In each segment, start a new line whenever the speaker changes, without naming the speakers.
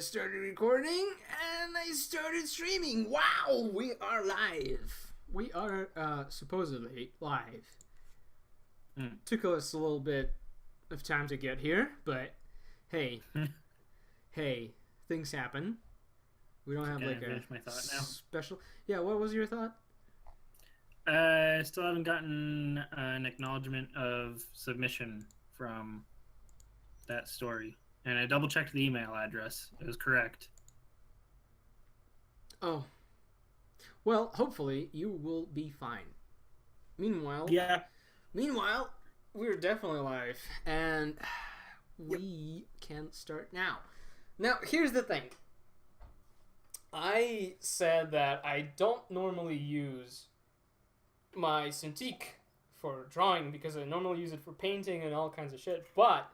started recording and I started streaming. Wow, we are live. We are supposedly live. Took us a little bit of time to get here, but hey, hey, things happen. We don't have like a
my thought now.
special. Yeah, what was your thought?
I still haven't gotten an acknowledgement of submission from that story. And I double-checked the email address. It was correct.
Oh. Well, hopefully you will be fine. Meanwhile, we're definitely live. And we can start now. Now, here's the thing. I said that I don't normally use my Cintiq for drawing because I normally use it for painting and all kinds of shit. But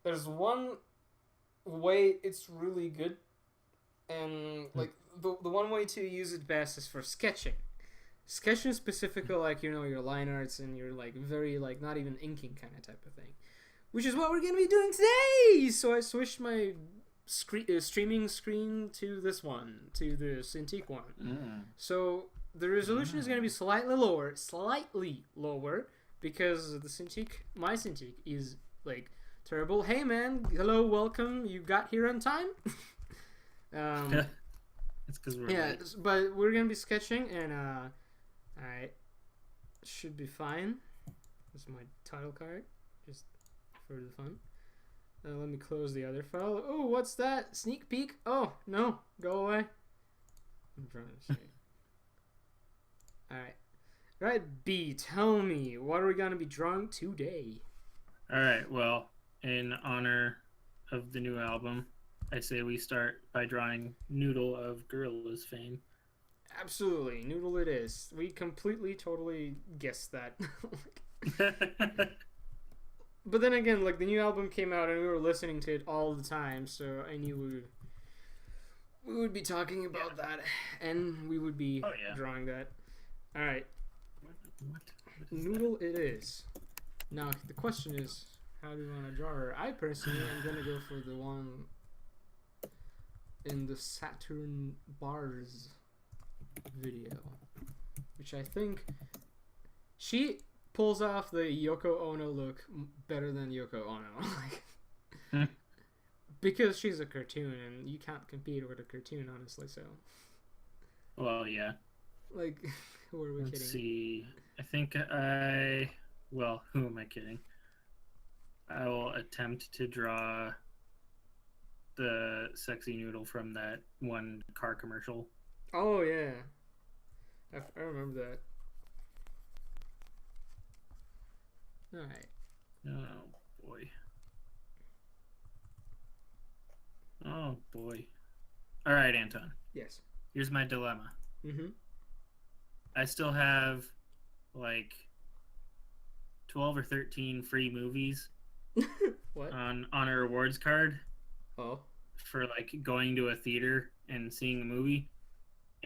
there's one way it's really good, and like the one way to use it best is for sketching specifically, like, you know, your line arts and your like very like not even inking kind of type of thing, which is what we're gonna be doing today. So I switched my streaming screen to this one, to the Cintiq one. So the resolution is gonna be slightly lower because the Cintiq, my Cintiq, is like terrible. Hey man, hello, welcome. You got here on time.
It's because we're late.
But we're gonna be sketching, and alright, should be fine. This is my title card, just for the fun. Let me close the other file. Oh, what's that? Sneak peek? Oh no, go away. I'm trying to see. Alright. Right, B, tell me, what are we gonna be drawing today?
Alright, well, in honor of the new album, I say we start by drawing Noodle of Gorillaz fame.
Absolutely, Noodle it is. We completely, totally guessed that. But then again, like, the new album came out and we were listening to it all the time, so I knew we would be talking about that, and we would be drawing that. Alright.
What
Noodle it is. Now, the question is, how do you want to draw her? I personally am going to go for the one in the Saturn Bars video, which I think she pulls off the Yoko Ono look better than Yoko Ono. Because she's a cartoon and you can't compete with a cartoon, honestly, so.
Well, yeah.
Like, who are we kidding?
Let's see. I think well, who am I kidding? I will attempt to draw the sexy Noodle from that one car commercial.
Oh, yeah. I remember that. Alright.
Oh, boy. Oh, boy. Alright, Anton.
Yes.
Here's my dilemma.
Mm-hmm.
I still have, like, 12 or 13 free movies
What?
on a rewards card.
Oh.
For, like, going to a theater and seeing a movie.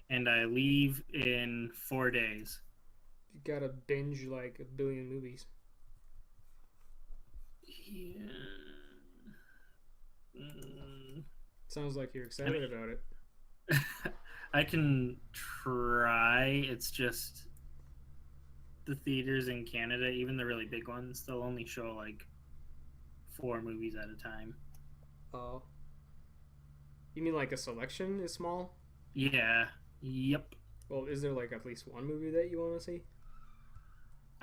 And I leave in 4 days.
You gotta binge, like, a billion movies.
Yeah.
Sounds like you're excited about it.
I can try. It's just the theaters in Canada, even the really big ones, they'll only show like 4 movies at a time.
Oh. You mean like a selection is small?
Yeah. Yep.
Well, is there like at least one movie that you want to see?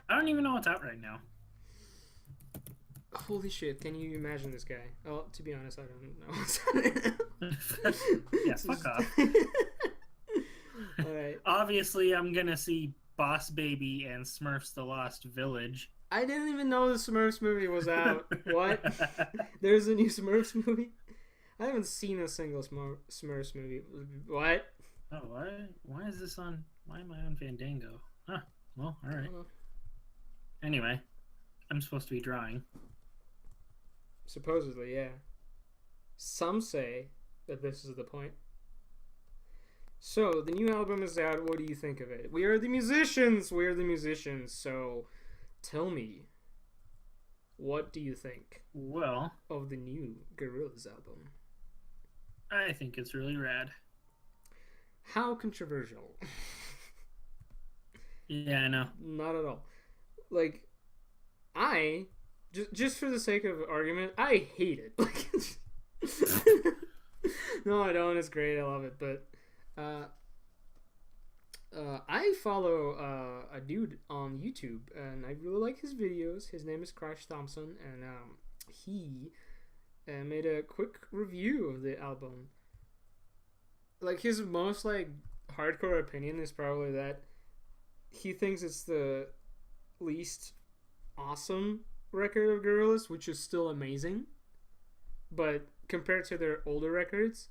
I don't even know what's out right now.
Holy shit, can you imagine this guy? Oh, to be honest, I don't know.
Yeah, fuck off.
Alright.
Obviously, I'm gonna see Boss Baby and Smurfs The Lost Village.
I didn't even know the Smurfs movie was out. What? There's a new Smurfs movie? I haven't seen a single Smurfs movie. What?
Oh, what? Why is this on... Why am I on Fandango? Huh. Well, alright. Anyway, I'm supposed to be drawing.
Supposedly, yeah. Some say that this is the point. So, the new album is out. What do you think of it? We are the musicians! We are the musicians. So, tell me, what do you think
Well,
of the new Gorillaz album?
I think it's really rad.
How controversial?
Yeah, I know.
Not at all. Like, I just for the sake of argument, I hate it. Like, no, I don't. It's great. I love it. But I follow a dude on YouTube, and I really like his videos. His name is Crash Thompson, and he made a quick review of the album. Like, his most like hardcore opinion is probably that he thinks it's the least awesome record of Gorillaz, which is still amazing, but compared to their older records,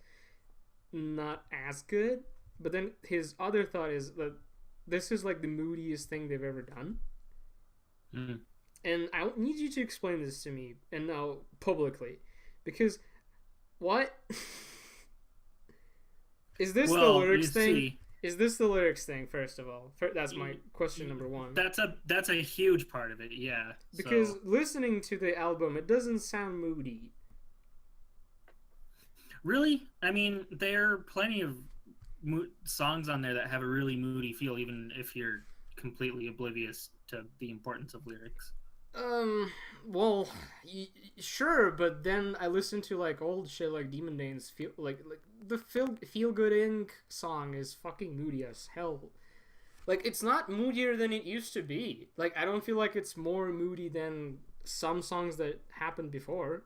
not as good. But then his other thought is that this is like the moodiest thing they've ever done.
Mm.
And I need you to explain this to me, and now publicly, because what is this the lyrics thing?
See,
is this the lyrics thing? First of all, that's my question number one.
That's a huge part of it, yeah.
Because listening to the album, it doesn't sound moody.
Really, I mean, there are plenty of songs on there that have a really moody feel, even if you're completely oblivious to the importance of lyrics.
Well, sure, but then I listen to like old shit like Demon Dane's feel like the Feel Good Inc. song is fucking moody as hell. Like, it's not moodier than it used to be. Like, I don't feel like it's more moody than some songs that happened before.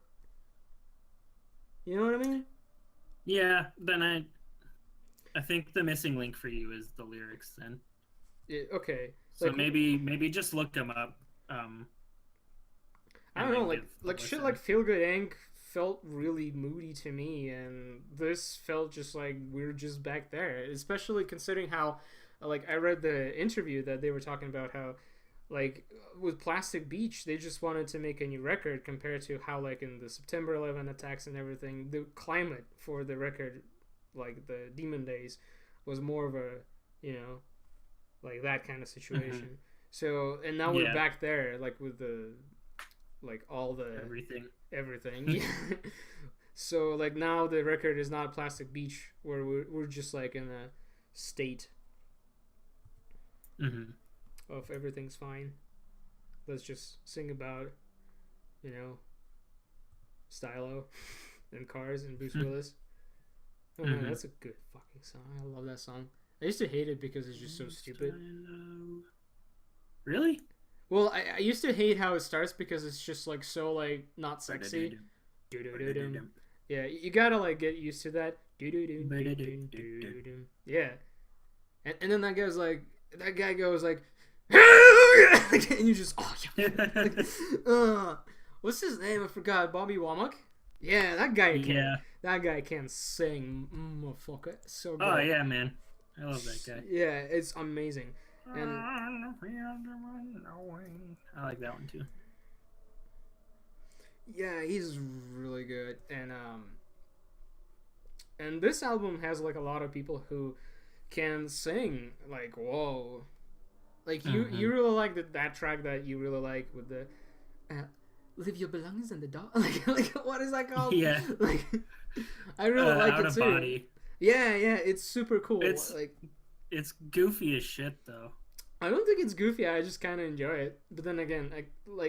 You know what I mean?
Yeah, then I think the missing link for you is the lyrics then.
Yeah, okay.
So like, maybe just look them up.
I don't know, like shit like Feel Good Inc. felt really moody to me, and this felt just like we're just back there. Especially considering how, like, I read the interview that they were talking about how, like, with Plastic Beach, they just wanted to make a new record compared to how, like, in the September 11 attacks and everything, the climate for the record, like the Demon Days, was more of a, you know, like that kind of situation. Mm-hmm. So, and now we're back there, like with the, like all the everything. Yeah. So, like, now the record is not Plastic Beach, where we're just like in a state of everything's fine. Let's just sing about, you know, Stylo and cars and Bruce Willis. Oh man, that's a good fucking song. I love that song. I used to hate it because it's just so stupid.
Really?
Well, I used to hate how it starts because it's just like so like not sexy. Yeah, you gotta like get used to that. Yeah, and then that guy goes like, and you just what's his name? I forgot. Bobby Womack. Yeah, that guy can. Yeah. That guy can sing, motherfucker. So good.
Oh yeah, man, I love that guy.
Yeah, it's amazing. And
I like that one too.
Yeah, he's really good, and this album has like a lot of people who can sing. Like, whoa, like you really like that track that you really like with the leave your belongings in the dog. like what is that called?
Yeah,
like I really like
out
it
of
too.
Body.
Yeah, it's super cool.
It's goofy as shit though.
I don't think it's goofy. I just kind of enjoy it. But then again,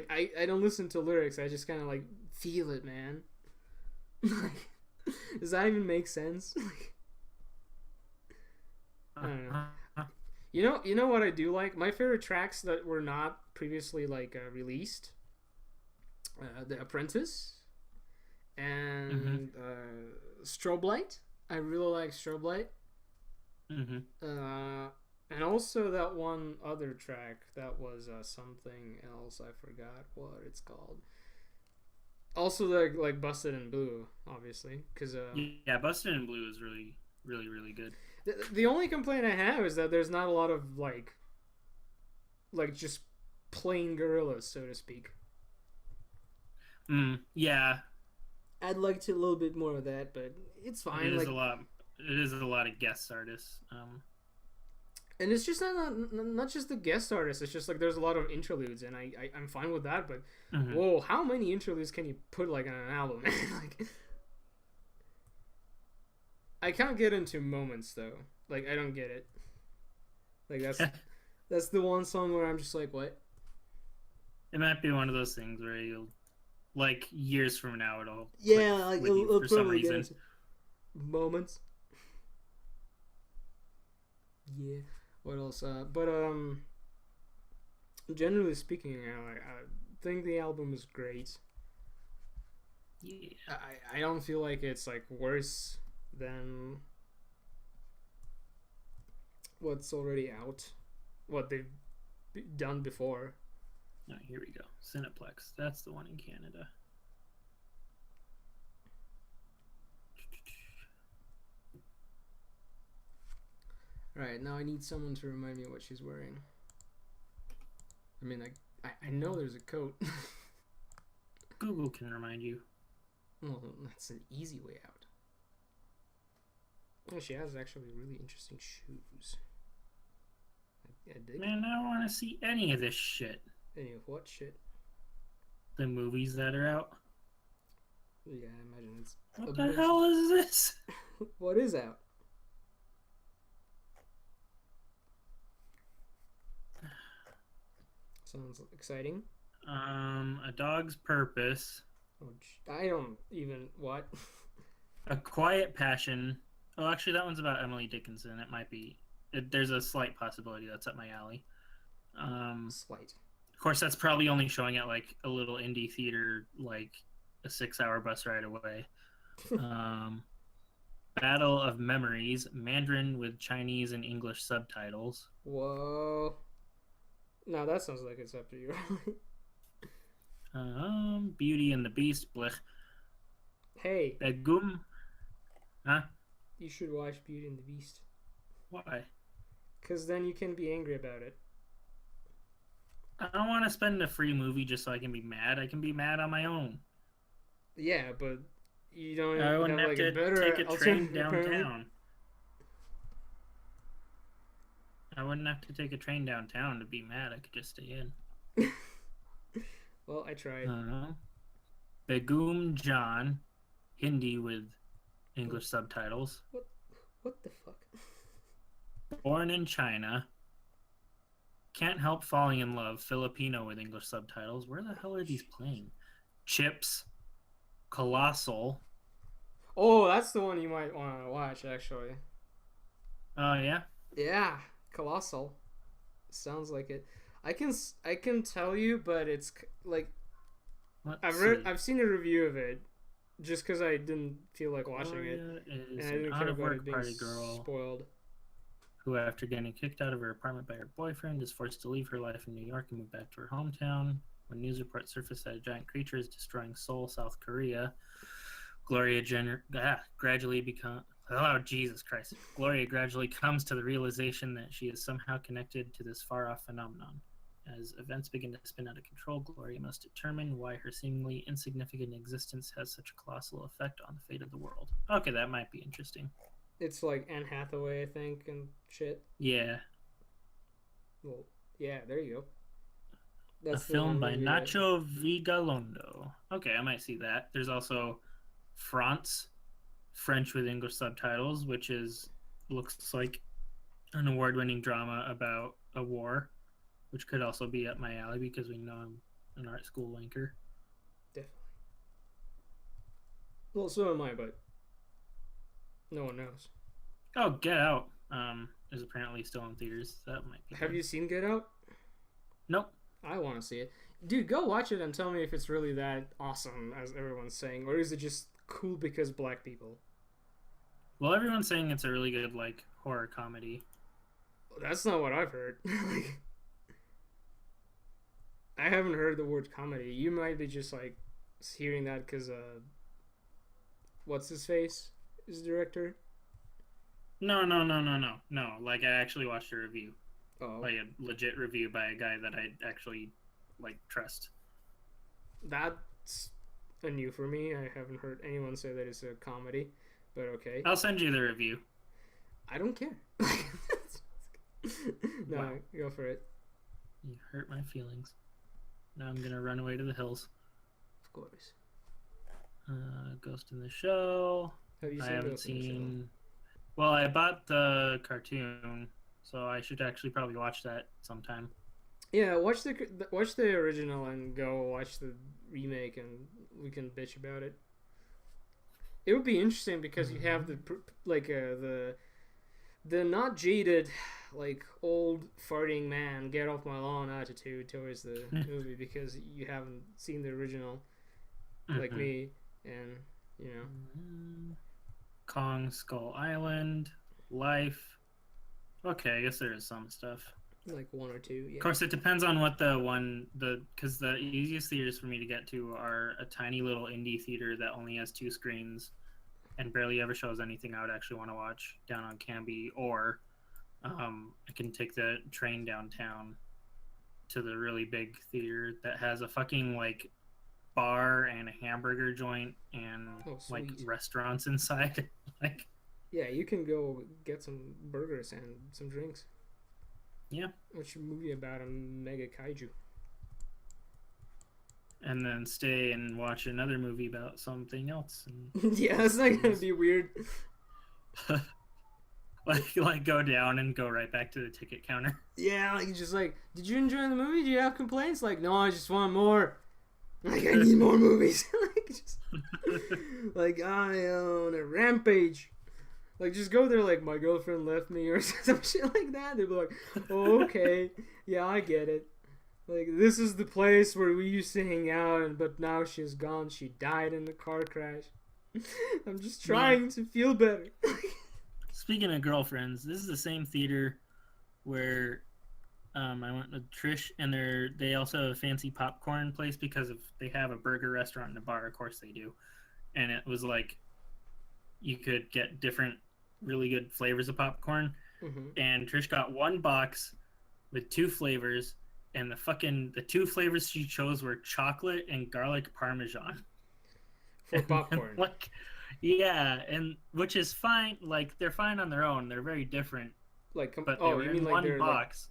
I don't listen to lyrics. I just kind of like feel it, man. Like, does that even make sense? Like, I don't know. You know what I do like? My favorite tracks that were not previously like released. The Apprentice and Strobe Light. I really like Strobe Light. And also that one other track that was something else. I forgot what it's called. Also, like Busted in Blue, obviously, because
yeah, Busted in Blue is really, really, really good.
The only complaint I have is that there's not a lot of like just plain Gorillaz, so to speak.
Yeah.
I'd like to a little bit more of that, but it's fine.
It is a lot of guest artists.
And it's just not just the guest artists. It's just like there's a lot of interludes, and I'm fine with that. But whoa, how many interludes can you put like on an album? Like, I can't get into moments though. Like I don't get it. Like that's the one song where I'm just like, what?
It might be one of those things where you'll, like, years from now, it'll
Yeah,
click
like
with you for some reason.
Moments. Yeah. What else? But generally speaking, I think the album is great.
Yeah.
I don't feel like it's like worse than what's already out, what they've done before.
Oh, here we go. Cineplex. That's the one in Canada.
Alright, now I need someone to remind me what she's wearing. I mean, I know there's a coat.
Google can remind you.
Well, that's an easy way out. Oh, she has actually really interesting shoes. I dig
Man, I don't want to see any of this shit.
Any of what shit?
The movies that are out.
Yeah, I imagine it's...
What the hell is this?
What is out? Sounds exciting.
A Dog's Purpose.
Oh, I don't even... What?
A Quiet Passion. Oh, actually, that one's about Emily Dickinson. It might be... there's a slight possibility that's up my alley.
Slight.
Of course, that's probably only showing at, like, a little indie theater, like, a 6-hour bus ride away. Battle of Memories. Mandarin with Chinese and English subtitles.
Whoa. No, that sounds like it's up to you.
Beauty and the Beast. Blech.
Hey.
Begum. Huh?
You should watch Beauty and the Beast.
Why?
Because then you can be angry about it.
I don't want to spend a free movie just so I can be mad. I can be mad on my own.
Yeah, but you don't
I wouldn't have
like
to
a better
take a train downtown. I wouldn't have to take a train downtown to be mad. I could just stay in.
Well, I tried.
Begum John, Hindi with English subtitles.
What the fuck?
Born in China. Can't Help Falling in Love, Filipino with English subtitles. Where the hell are these playing? Chips. Colossal.
Oh, that's the one you might want to watch, actually.
Oh, yeah?
Yeah, Colossal. Sounds like it. I can tell you, but it's like I've seen a review of it just because I didn't feel like watching it,
and
I didn't care about it being
party girl
spoiled.
Who, after getting kicked out of her apartment by her boyfriend, is forced to leave her life in New York and move back to her hometown. When news reports surface that a giant creature is destroying Seoul, South Korea, Gloria gradually comes to the realization that she is somehow connected to this far-off phenomenon. As events begin to spin out of control, Gloria must determine why her seemingly insignificant existence has such a colossal effect on the fate of the world. Okay, that might be interesting.
It's like Anne Hathaway, I think, and shit.
Yeah.
Well, yeah, there you go.
That's a film by Nacho Vigalondo. Okay, I might see that. There's also France, French with English subtitles, which looks like an award-winning drama about a war, which could also be up my alley because we know I'm an art school wanker.
Definitely. Well, so am I, but no one knows.
Oh, Get Out is apparently still in theaters. That might be.
Have you seen Get Out?
Nope.
I want to see it. Dude, go watch it and tell me if it's really that awesome as everyone's saying, or is it just cool because black people?
Well, everyone's saying it's a really good, like, horror comedy.
That's not what I've heard. I haven't heard the word comedy. You might be just, like, hearing that because, what's his face is the director?
No. Like, I actually watched a review.
Oh.
Like a legit review by a guy that I actually, like, trust.
That's a new for me. I haven't heard anyone say that it's a comedy, but okay.
I'll send you the review.
I don't care. No, wow. Go for it.
You hurt my feelings. Now I'm gonna run away to the hills.
Of course.
Ghost in the Shell.
Have you seen
I haven't
Ghost in the
seen Well, I bought the cartoon, so I should actually probably watch that sometime.
Yeah, watch the original and go watch the remake, and we can bitch about it. It would be interesting because you have the not jaded, like old farting man get off my lawn attitude towards the movie because you haven't seen the original, like me, and you know.
Kong Skull Island, Life. Okay, I guess there is some stuff.
Like one or two, yeah.
Of course, it depends on what because the easiest theaters for me to get to are a tiny little indie theater that only has 2 screens and barely ever shows anything I would actually want to watch down on Canby, or I can take the train downtown to the really big theater that has a fucking like bar and a hamburger joint and like restaurants inside. Like,
yeah, you can go get some burgers and some drinks.
Yeah.
What's your movie about a mega kaiju?
And then stay and watch another movie about something else. And
yeah, that's not gonna be weird.
like go down and go right back to the ticket counter.
Yeah, like just like, did you enjoy the movie? Do you have complaints? Like, no, I just want more. Like, I need more movies. Like, just like I on a rampage. Like, just go there like, my girlfriend left me or some shit like that. They'd be like, oh, okay, yeah, I get it. Like, this is the place where we used to hang out, but now she's gone. She died in the car crash. I'm just trying to feel better.
Speaking of girlfriends, this is the same theater where I went with Trish, and they also have a fancy popcorn place because they have a burger restaurant and a bar. Of course they do. And it was like you could get different really good flavors of popcorn.
Mm-hmm.
And Trish got 1 box with 2 flavors, and the 2 flavors she chose were chocolate and garlic parmesan.
For popcorn.
Like, yeah, and which is fine. Like, they're fine on their own. They're very different.
Like,
but they were in one box.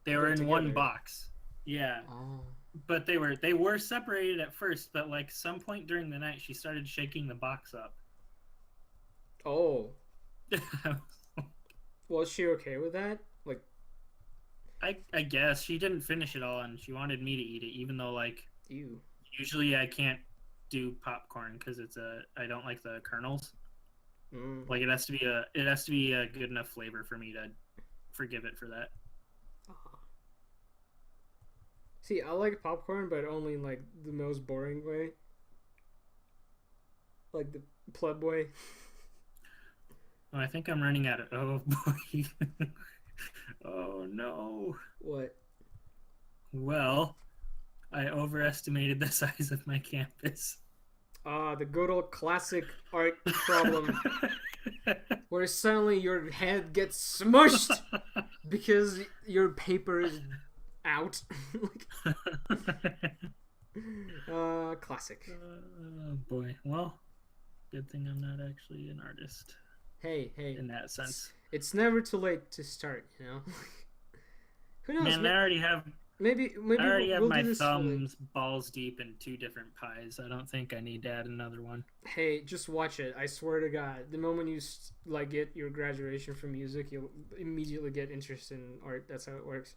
They were in one box. Yeah.
Oh.
But they were separated at first, but like some point during the night she started shaking the box up.
Oh. Was she okay with that? Like,
I guess she didn't finish it all, and she wanted me to eat it, even though like
ew.
Usually I can't do popcorn because I don't like the kernels. Like it has to be a good enough flavor for me to forgive it for that.
See, I like popcorn, but only in like the most boring way, like the pleb way.
I think I'm running out of. Oh boy! Oh no!
What?
Well, I overestimated the size of my campus.
The good old classic art problem, where suddenly your head gets smushed because your paper is out. Classic.
Oh boy. Well, good thing I'm not actually an artist.
Hey.
In that sense.
It's never too late to start, you know? Who knows?
Man, I already have...
Maybe
I already have my thumbs balls deep in 2 different pies. I don't think I need to add another one.
Hey, just watch it. I swear to God. The moment you like get your graduation from music, you'll immediately get interested in art. That's how it works.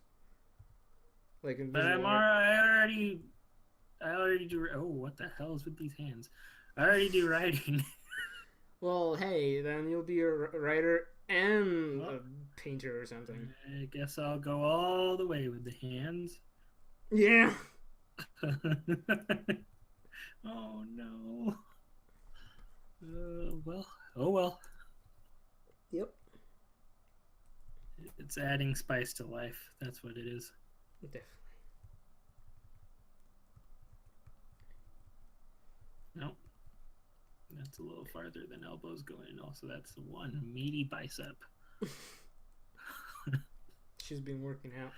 Like in
but I already do. Oh, what the hell is with these hands? I already do writing.
Well, hey, then you'll be a writer and a painter or something.
I guess I'll go all the way with the hands.
Yeah.
Oh no. Well. Oh well.
Yep.
It's adding spice to life. That's what it is.
Definitely.
Nope. That's a little farther than elbows going. Also, that's the one meaty bicep.
She's been working out.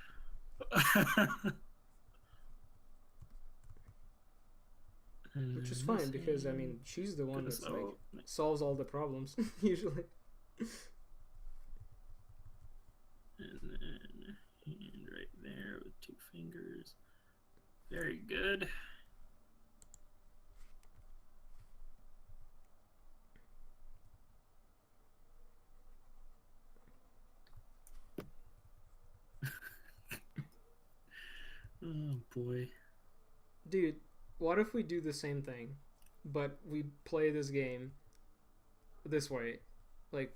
Which is fine because, I mean, she's the one that's like solves all the problems, usually.
And then hand right there with 2 fingers. Very good. Oh boy.
Dude, what if we do the same thing, but we play this game this way? Like,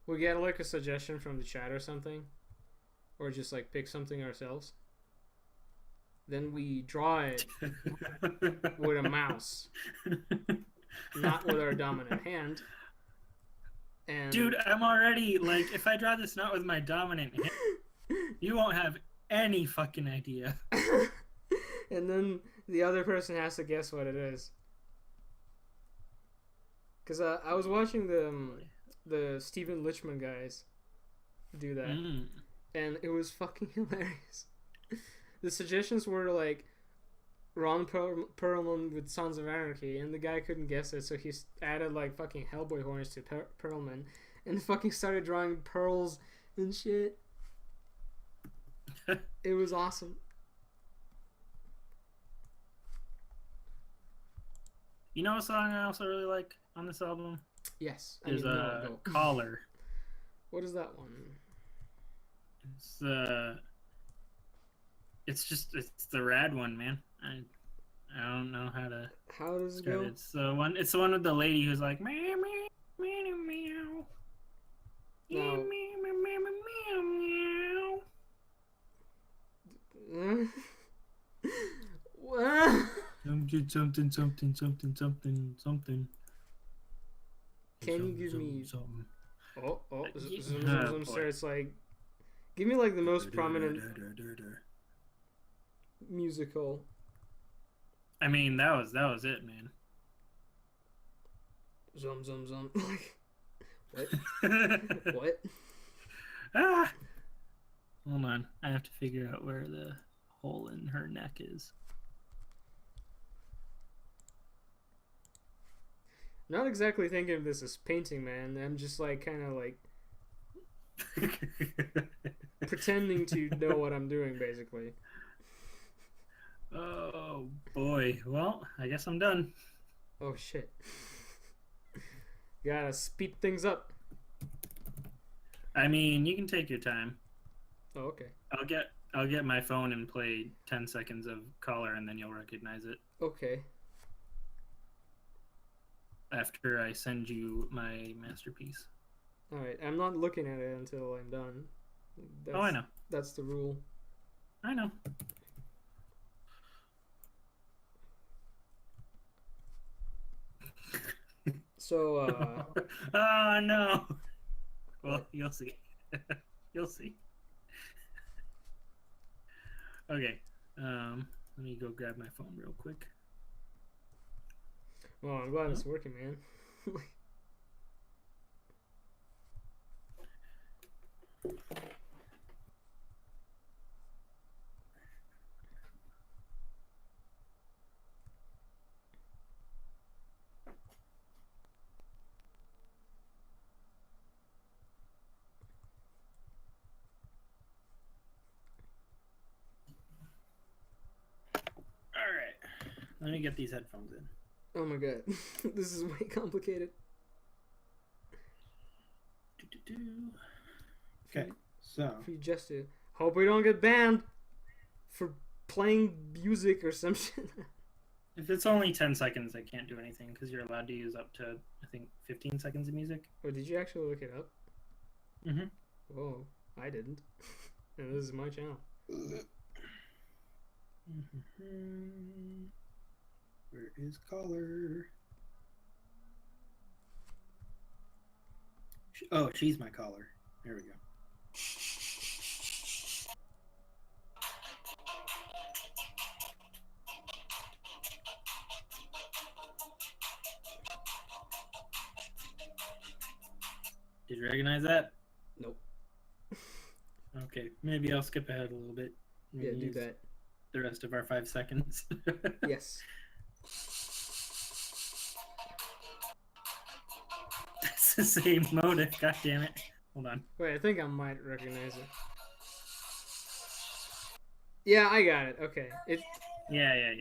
we get like a suggestion from the chat or something, or just like pick something ourselves. Then we draw it with a mouse, not with our dominant hand. And
Dude, I'm already like, if I draw this not with my dominant hand, you won't have any fucking idea.
and then the other person has to guess what it is. Cause I was watching the Stephen Lichman guys do that, and it was fucking hilarious. The suggestions were like Ron Perlman with Sons of Anarchy, and the guy couldn't guess it, so he added like fucking Hellboy horns to Perlman, and fucking started drawing pearls and shit. It was awesome.
You know a song I also really like on this album?
Yes.
There's a Collar.
What is that one?
It's the rad one, man. I don't know how to.
How does it go?
It's the one with the lady who's like meow meow meow meow.
No.
Meow meow meow meow meow.
What?
Something.
Can you give me?
Something.
Zoom starts like. Give me like the most prominent musical.
I mean, that was it, man.
Zum. What? What?
Ah! Hold on. I have to figure out where the hole in her neck is.
Not exactly thinking of this as painting, man. I'm just like kind of like pretending to know what I'm doing, basically.
Oh boy. Well, I guess I'm done.
Oh shit. Gotta speed things up.
I mean, you can take your time.
Oh, okay.
I'll get my phone and play 10 seconds of Collar, and then you'll recognize it.
Okay.
After I send you my masterpiece.
Alright, I'm not looking at it until I'm done.
I know.
That's the rule.
I know.
So,
oh, no. Well, you'll see. You'll see. Okay. Let me go grab my phone real quick.
Well, I'm glad it's working, man.
All right. Let me get these headphones in.
Oh my god. This is way complicated.
Okay, so.
If you just hope we don't get banned for playing music or some shit.
If it's only 10 seconds, I can't do anything because you're allowed to use up to, I think, 15 seconds of music.
Oh, did you actually look it up?
Mm-hmm.
Whoa, I didn't. And this is my channel.
Where is Collar? Oh, she's my collar. There we go. Did you recognize that?
Nope.
Okay, maybe I'll skip ahead a little bit.
Yeah, do that.
The rest of our 5 seconds.
Yes.
That's the same motive, god damn it. Hold on.
Wait, I think I might recognize it. Yeah, I got it. Okay.
Yeah.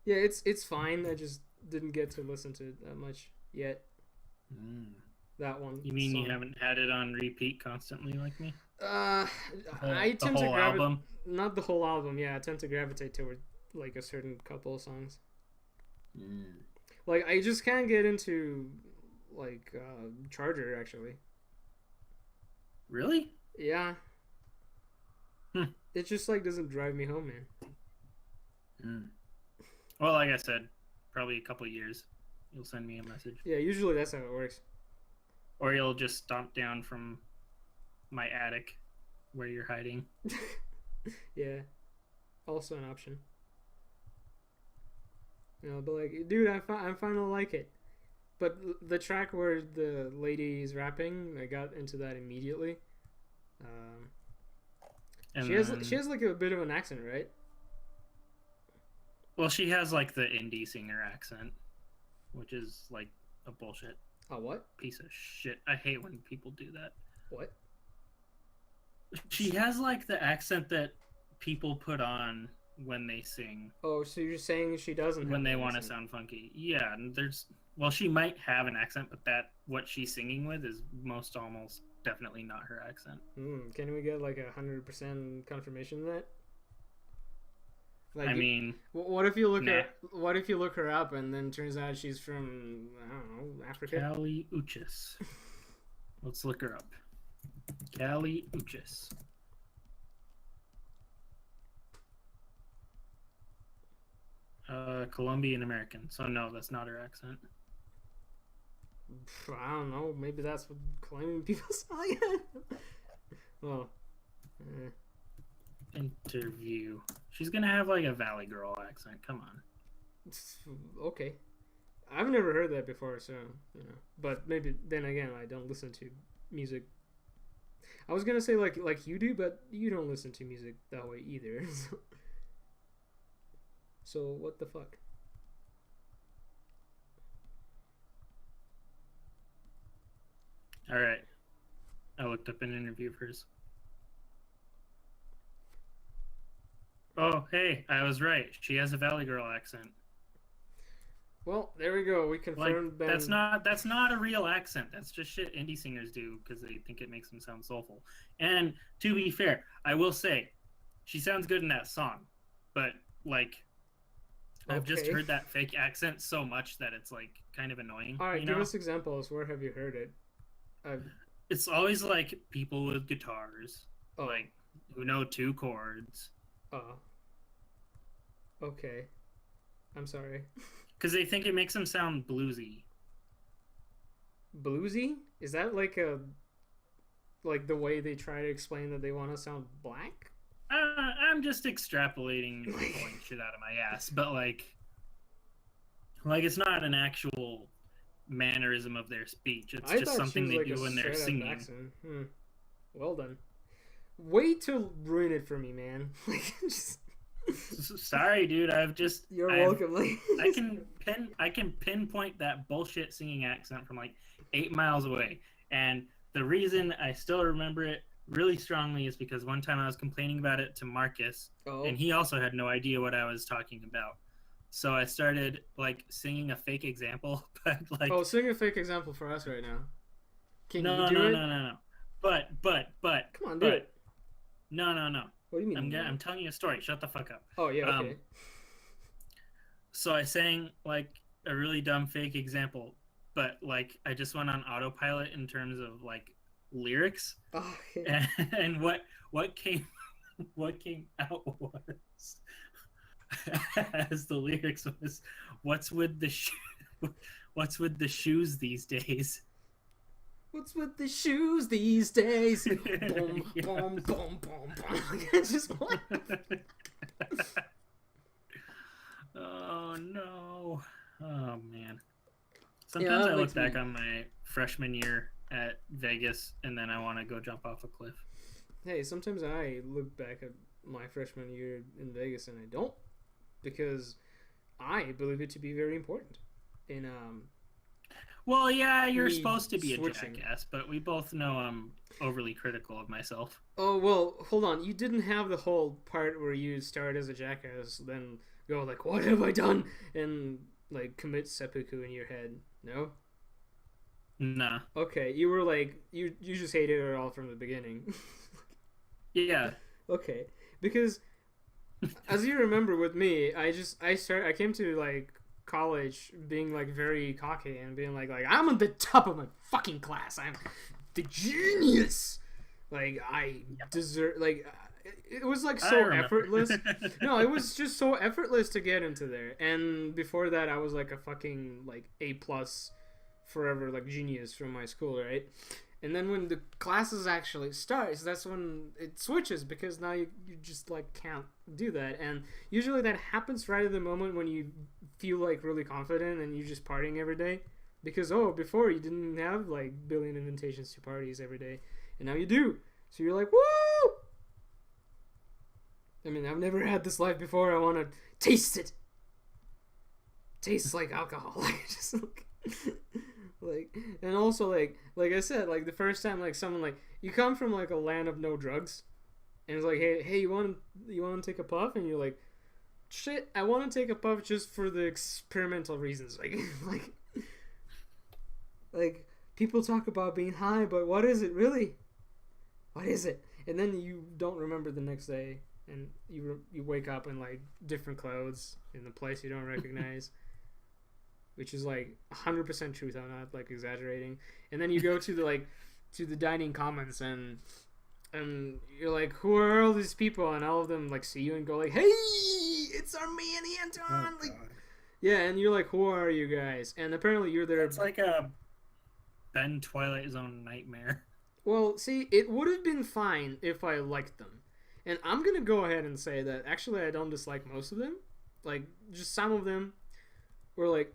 Yeah, it's fine. I just didn't get to listen to it that much yet. That one.
You mean
song.
you haven't had it on repeat constantly like me?
Uh, I
The
tend to
whole
gravitate,
album.
not the whole album. Yeah, I tend to gravitate toward like a certain couple of songs.
Mm.
Like I just can't get into like Charger actually.
Really?
Yeah,
Hmm.
it just like doesn't drive me home, man.
Mm. Well, like I said, probably a couple of years, you'll send me a message,
Yeah, usually that's how it works.
or you'll just stomp down from my attic where you're hiding.
Yeah, also an option. You know, but like, dude, I'm finally like it. But the track where the lady's rapping, I got into that immediately. Um,
And
she has
then,
she has like a bit of an accent, right?
well, she has like the indie singer accent, which is like a bullshit
Oh, what?
piece of shit. I hate when people do that.
What?
She has like the accent that people put on when they sing,
Oh, so you're saying she doesn't
when
have
they
an
want to
accent.
sound funky. Yeah, and there's, well, she might have an accent, but that what she's singing with is almost definitely not her accent.
Can we get like 100% confirmation of that? Like,
I mean,
what if you look
nah.
her? What if you look her up and then turns out she's from I don't know, Africa?
Callie Uchis. Let's look her up. Callie Uchis. Colombian American. So no, that's not her accent.
I don't know. Maybe that's what claiming people say. Well,
Interview. She's gonna have like a Valley Girl accent. Come on.
okay. I've never heard that before, so you know. But maybe then again, I don't listen to music. I was gonna say like you do, but you don't listen to music that way either. So what the fuck?
All right. I looked up an interview of hers. Oh, hey, I was right. She has a Valley Girl accent.
Well, there we go. We
Like
confirmed Ben.
that's not a real accent. That's just shit indie singers do because they think it makes them sound soulful. And to be fair, I will say, she sounds good in that song, but like, I've just
Okay.
heard that fake accent so much that it's like kind of annoying.
All right,
you
give
know?
us examples. Where have you heard it? I've
It's always like people with guitars,
oh
like who know two chords,
oh okay. I'm sorry.
because they think it makes them sound bluesy.
Bluesy? Is that like a like the way they try to explain that they want to sound black?
I'm just extrapolating and pulling shit out of my ass, but like it's not an actual mannerism of their speech. It's
I
just
thought she
something
was
they
like
do
a
when they're
straight up
singing.
accent. Well done. Way to ruin it for me, man. Like, just,
Sorry, dude.
you're
I've
welcome. Like,
I can pinpoint that bullshit singing accent from like 8 miles away. And the reason I still remember it really strongly is because one time I was complaining about it to Marcus,
oh,
and he also had no idea what I was talking about. So I started like singing a fake example, but like
oh, sing a fake example for us right now. Can
no,
you do
no,
it?
no, no, no. But
Come on, do it.
no, no, no.
What do you mean?
I'm telling you a story. Shut the fuck up.
Oh yeah, okay.
So I sang like a really dumb fake example, but like I just went on autopilot in terms of like lyrics,
Oh, okay.
and what came out was as the lyrics was, what's with the what's with the shoes these days?
What's with the shoes these days? Boom,
Yeah.
boom, boom, boom, boom. It's just what?
Oh no. Oh man. Sometimes
that
I look
makes
back
me-
on my freshman year at Vegas and then I want to go jump off a cliff.
Hey, sometimes I look back at my freshman year in Vegas and I don't, because I believe it to be very important. In
Well, yeah, you're
Me
supposed to be
switching.
a jackass, but we both know I'm overly critical of myself.
oh well, hold on. You didn't have the whole part where you start as a jackass, then go like, "What have I done?" and like commit seppuku in your head. No.
Nah.
Okay, you were like you just hated it all from the beginning.
Yeah.
Okay, because as you remember with me, I came to like college being like very cocky and being like I'm on the top of my fucking class. I'm the genius. Like I deserve like it was like
I
so
remember.
effortless. No, it was just so effortless to get into there. And before that, I was like a fucking like A plus forever like genius from my school, right? And then when the classes actually starts, that's when it switches because now you just like can't do that. And usually that happens right at the moment when you feel like really confident and you're just partying every day. Because before you didn't have like billion invitations to parties every day, and now you do. So you're like, woo! I mean, I've never had this life before. I want to taste it. Tastes like alcohol. Just like, and also like I said, like the first time like someone like you come from like a land of no drugs, and it's like, hey, you want to take a puff, and you're like, shit, I want to take a puff just for the experimental reasons, like people talk about being high, but what is it really? What is it? And then you don't remember the next day, and you wake up in like different clothes in the place you don't recognize. Which is like 100% truth. I'm not like exaggerating. And then you go to the dining commons and you're like, who are all these people? And all of them like see you and go like, hey, it's our man Anton.
Oh,
yeah, and you're like, who are you guys? And apparently you're there.
It's like a Ben Twilight Zone nightmare.
Well, see, it would have been fine if I liked them. And I'm gonna go ahead and say that actually I don't dislike most of them. Like just some of them were like,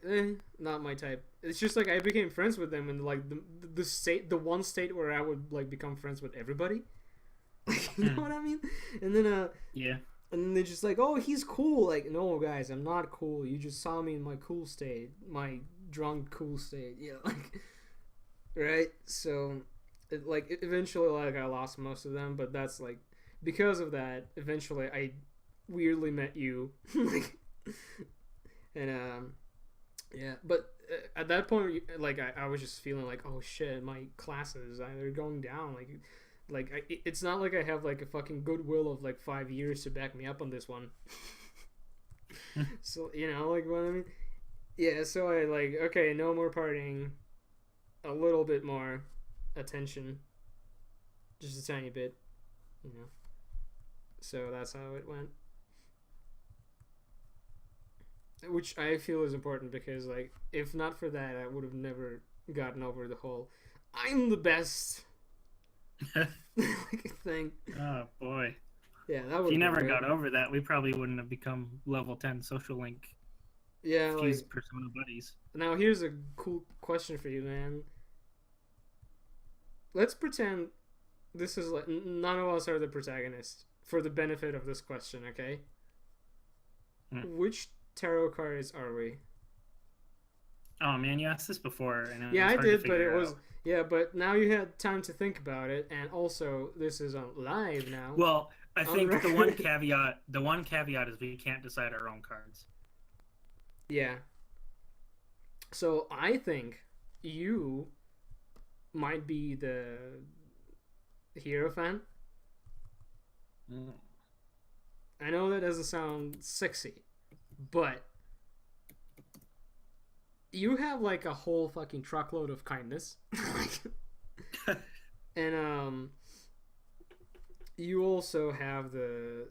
not my type. It's just like I became friends with them in like the one state where I would like become friends with everybody. You know what I mean? And then
yeah.
And then they're just like, oh, he's cool. Like, no, guys, I'm not cool. You just saw me in my cool state, my drunk cool state. Yeah, like, right. So, eventually, like, I lost most of them, but that's like because of that. Eventually, I weirdly met you, like, and yeah, but at that point, like I was just feeling like, oh shit, my classes they're going down. It's not like I have like a fucking goodwill of like 5 years to back me up on this one. So you know, like what I mean? Yeah. So I like okay, no more partying, a little bit more attention, just a tiny bit, you know. So that's how it went. Which I feel is important because, like, if not for that, I would have never gotten over the whole "I'm the best" like thing.
Oh boy!
Yeah, that would.
If you never got over that, we probably wouldn't have become level 10 social link.
Yeah,
Fuse
like
persona buddies.
Now here's a cool question for you, man. Let's pretend this is like none of us are the protagonist for the benefit of this question, okay? Which tarot cards are we?
Oh man, you asked this before, and
yeah, I did, but it was but now you had time to think about it, and also this is on live now.
Well, I think the one caveat is we can't decide our own cards.
Yeah. So I think you might be the Hierophant. I know that doesn't sound sexy, but you have like a whole fucking truckload of kindness. And you also have the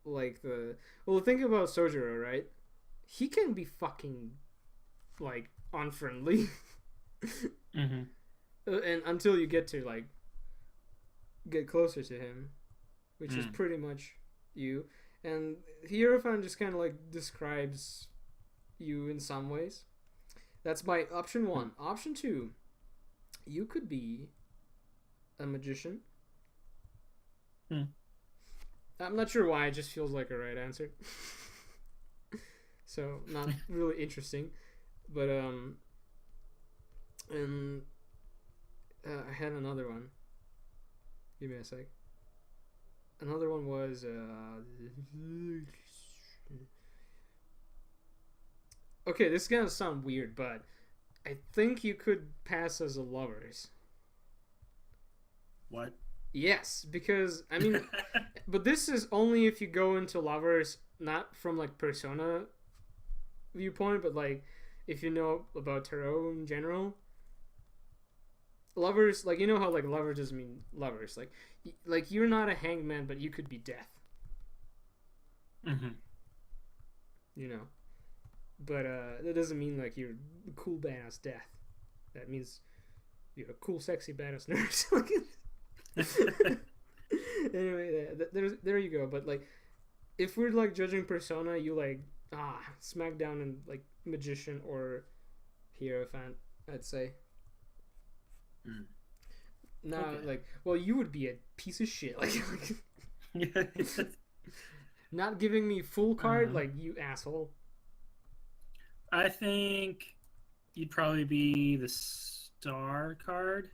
think about Sojiro, right? He can be fucking like unfriendly.
Mm-hmm.
And until you get to like get closer to him, which is pretty much you. And Hierophant just kind of like describes you in some ways. That's my option 1. Option 2, you could be a magician. I'm not sure why, it just feels like a right answer. So not really interesting, but and I had another one. Give me a sec. Another one was okay, this is gonna sound weird, but I think you could pass as a lovers.
What?
Yes, because I mean, but this is only if you go into lovers not from like Persona viewpoint, but like if you know about tarot in general. Lovers, like you know how like lovers doesn't mean lovers. Like you're not a hanged man, but you could be death.
Mm-hmm.
You know, but that doesn't mean like you're a cool badass death. That means you're a cool, sexy badass nurse. Anyway, there you go. But like, if we're like judging Persona, you like smack down in like magician or hierophant, I'd say.
Mm.
No,
Okay.
like, well, you would be a piece of shit. Like not giving me full card, like you asshole.
I think you'd probably be the star card.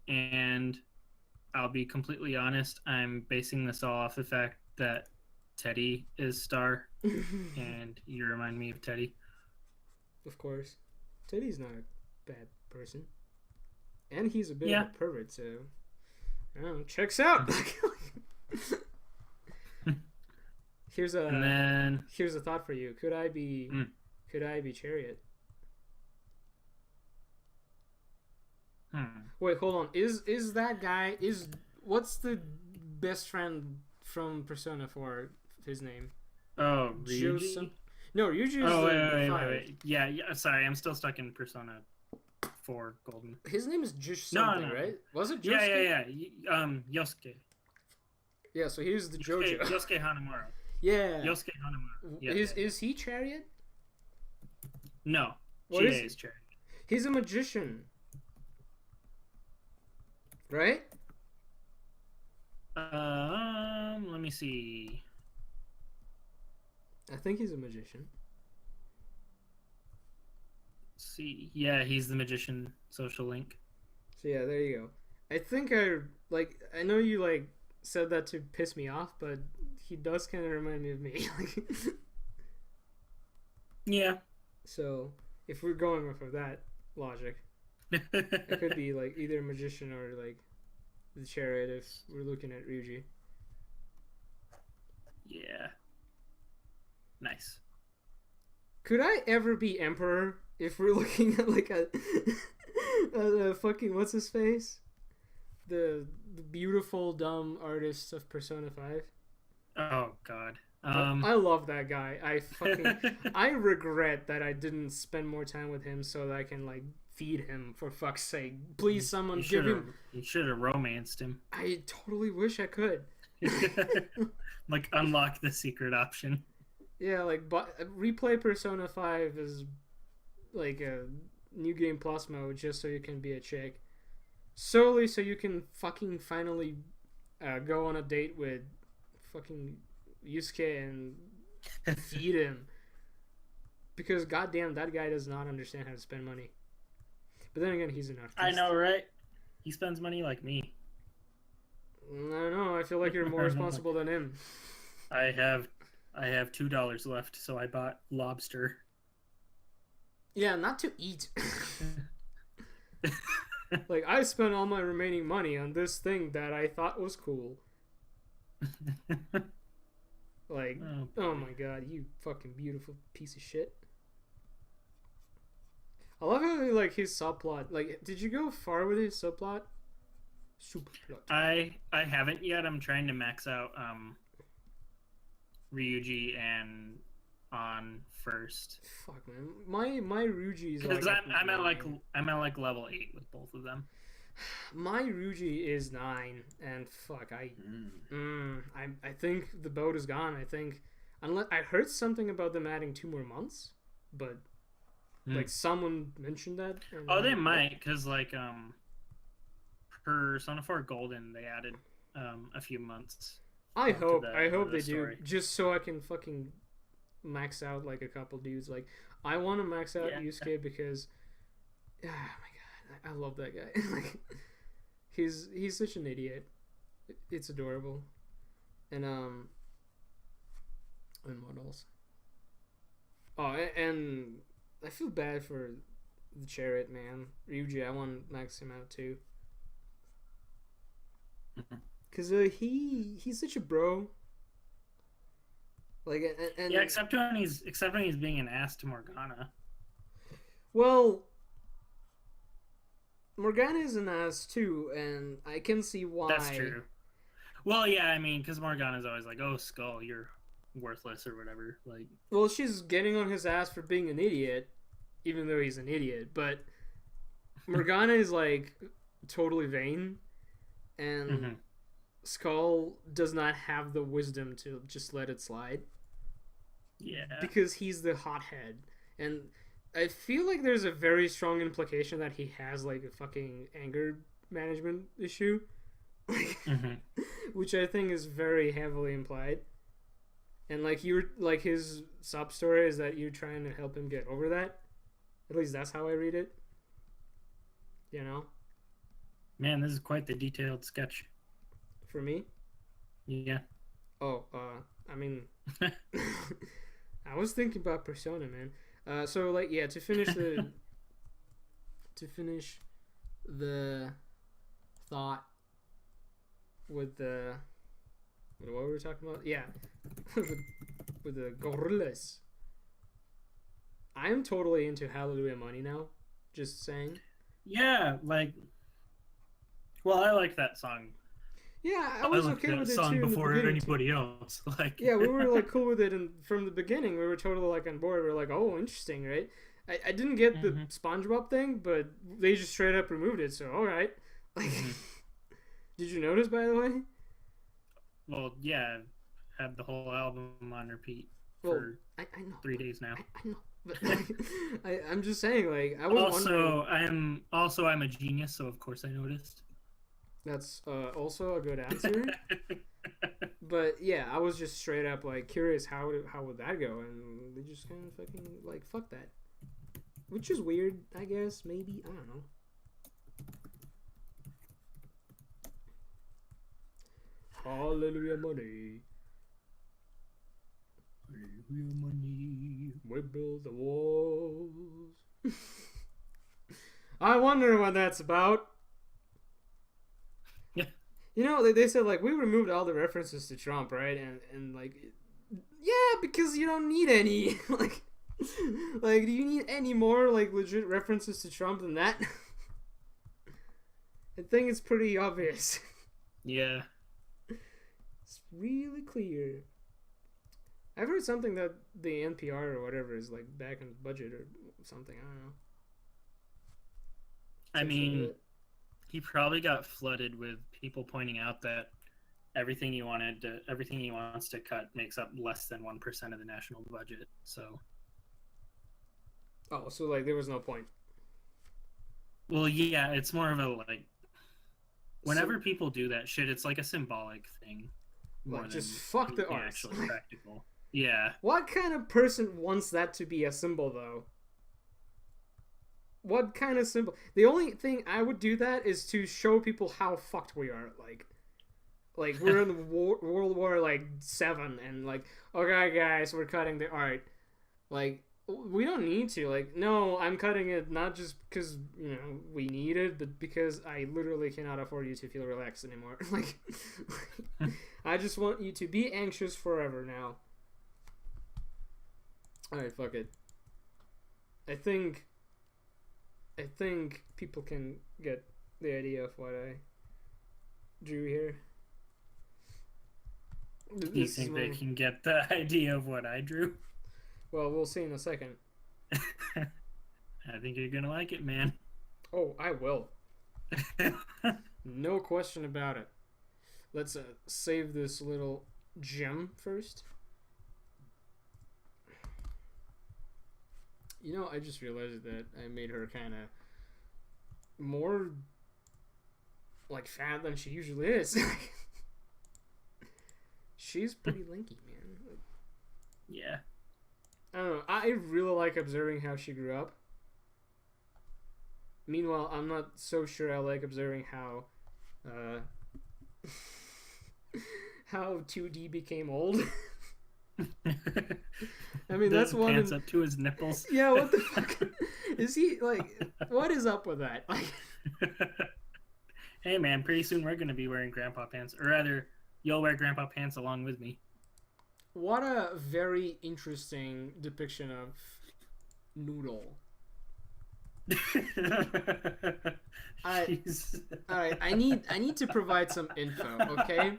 And I'll be completely honest, I'm basing this all off the fact that Teddy is star, and you remind me of Teddy.
Of course, Teddy's not a bad person, and he's a bit of a pervert, so I don't know, checks out. Here's a thought for you. Could I be Chariot? Wait, hold on. Is that guy what's the best friend from Persona 4? His name?
Oh, Ryuji?
No, Ryuji is
wait. Yeah, sorry, I'm still stuck in Persona 4 Golden.
His name is just something, right? Was it Josuke?
Yeah. Yosuke.
Yeah, so here's the JoJo.
Yosuke Hanamura.
Yeah.
Yosuke Hanamura. Yeah,
is he Chariot?
No.
What
is Chariot.
He's a magician. Right?
Let me see.
I think he's a magician.
Let's see. Yeah, he's the magician social link.
So yeah, there you go. I think I know you like said that to piss me off, but he does kind of remind me of me.
Yeah.
So if we're going off of that logic, it could be like either a magician or like the Chariot if we're looking at Ryuji.
Yeah. Nice.
Could I ever be Emperor if we're looking at like a fucking what's his face? The beautiful dumb artist of Persona 5.
Oh god.
I love that guy. I regret that I didn't spend more time with him so that I can like feed him, for fuck's sake. Please someone give him.
You should have romanced him.
I totally wish I could.
Like unlock the secret option.
Yeah, like replay Persona 5 is like a new game plus mode just so you can be a chick. Solely so you can fucking finally go on a date with fucking Yusuke and feed him. Because goddamn, that guy does not understand how to spend money. But then again, he's an artist.
I know, right? He spends money like me.
I don't know. I feel like you're more responsible than him.
I have $2 left, so I bought lobster.
Yeah, not to eat. Like, I spent all my remaining money on this thing that I thought was cool. Like, oh my god, you fucking beautiful piece of shit. I love how, like, his subplot. Like, did you go far with his subplot?
I haven't yet. I'm trying to max out Ryuji and On first.
Fuck, man, my Ryuji is
because I'm at like level 8 with both of them.
My Ryuji is 9, and fuck, I think the boat is gone. I think unless I heard something about them adding 2 more months, but like someone mentioned that.
Oh, they might, because like Persona 4 Golden they added a few months.
I hope they do, just so I can fucking max out like a couple dudes. Like I want to max out Yusuke because oh my god, I love that guy. Like he's such an idiot. It's adorable. And what else? Oh, and I feel bad for the Chariot Man. Ryuji, I want to max him out too. Cause he's such a bro. Like and
yeah, except when he's being an ass to Morgana.
Well, Morgana is an ass too, and I can see why.
That's true. Well, yeah, I mean, because Morgana's always like, "Oh, Skull, you're worthless" or whatever. Like,
well, she's getting on his ass for being an idiot, even though he's an idiot. But Morgana is like totally vain, and Skull does not have the wisdom to just let it slide.
Yeah,
because he's the hothead, and I feel like there's a very strong implication that he has like a fucking anger management issue, which I think is very heavily implied. And like his sub story is that you're trying to help him get over that. At least that's how I read it. You know?
Man, this is quite the detailed sketch.
For me?
Yeah.
Oh, I mean, I was thinking about Persona, man. So like, yeah, to finish the thought with the what were we talking about? Yeah, with the Gorillaz. I'm totally into Hallelujah Money now. Just saying.
Yeah, like, well, I like that song.
Yeah, I was okay with it too.
Before anybody else, like.
Yeah, we were like cool with it, and from the beginning, we were totally like on board. We were like, "Oh, interesting, right?" I didn't get the SpongeBob thing, but they just straight up removed it. So, all right. Like, did you notice, by the way?
Well, yeah, I've had the whole album on repeat for
I know
3 days now.
I know, but like, I'm just saying, like, I was
wondering... I'm a genius, so of course I noticed.
That's also a good answer. But yeah, I was just straight up like curious how would that go, and they just kind of fucking like fuck that, which is weird, I guess. Maybe, I don't know. Hallelujah money.
Hallelujah money.
We build the walls. I wonder what that's about. You know, they said, like, we removed all the references to Trump, right? And like, yeah, because you don't need any. like, do you need any more, like, legit references to Trump than that? I think it's pretty obvious.
Yeah.
It's really clear. I've heard something that the NPR or whatever is, like, back in budget or something. I don't know.
I mean... He probably got flooded with people pointing out that everything he wants to cut makes up less than 1% of the national budget. So.
Oh, so like there was no point.
Well, yeah, it's more of a like. Whenever people do that shit, it's like a symbolic thing.
Like just fuck the arts.
Actually practical. Yeah.
What kind of person wants that to be a symbol, though? What kind of symbol? The only thing I would do that is to show people how fucked we are. Like we're in World War like 7, and like, okay, guys, we're cutting the art. Like, we don't need to. Like, no, I'm cutting it not just because we need it, but because I literally cannot afford you to feel relaxed anymore. like, I just want you to be anxious forever now. All right, fuck it. I think people can get the idea of what I drew here.
You think they can get the idea of what I drew?
Well, we'll see in a second.
I think you're gonna like it, man.
Oh, I will. No question about it. Let's save this little gem first. You know, I just realized that I made her kind of more like fat than she usually is. She's pretty lanky, man. Like,
yeah.
I don't know. I really like observing how she grew up. Meanwhile, I'm not so sure I like observing how how 2D became old. I mean, that's one.
Pants up to his nipples.
Yeah, what the fuck? Is he, like, what is up with that? Like,
hey, man, pretty soon we're going to be wearing grandpa pants. Or rather, you'll wear grandpa pants along with me.
what a very interesting depiction of Noodle. Alright, I need to provide some info, okay?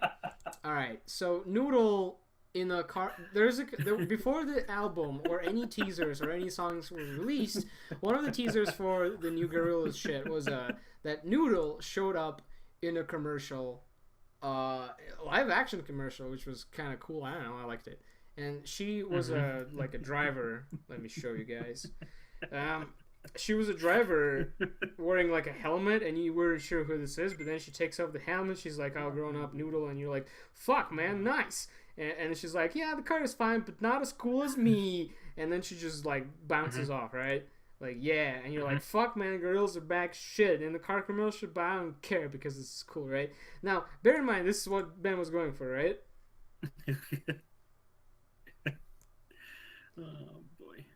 Alright, so Noodle in a car before the album or any teasers or any songs were released, one of the teasers for the new Gorillaz shit was that Noodle showed up in a commercial, live action commercial, which was kind of cool. I don't know, I liked it. And she was a driver. Let me show you guys. She was a driver wearing like a helmet, and you weren't sure who this is, but then she takes off the helmet. She's like, all grown up Noodle, and you're like, fuck, man, nice. And she's like, yeah, the car is fine, but not as cool as me. And then she just like bounces off, right? Like, yeah. And you're like, fuck, man, Gorillaz are back, shit. And the car commercial, but I don't care because this is cool, right? Now, bear in mind, this is what Ben was going for, right?
Oh, boy.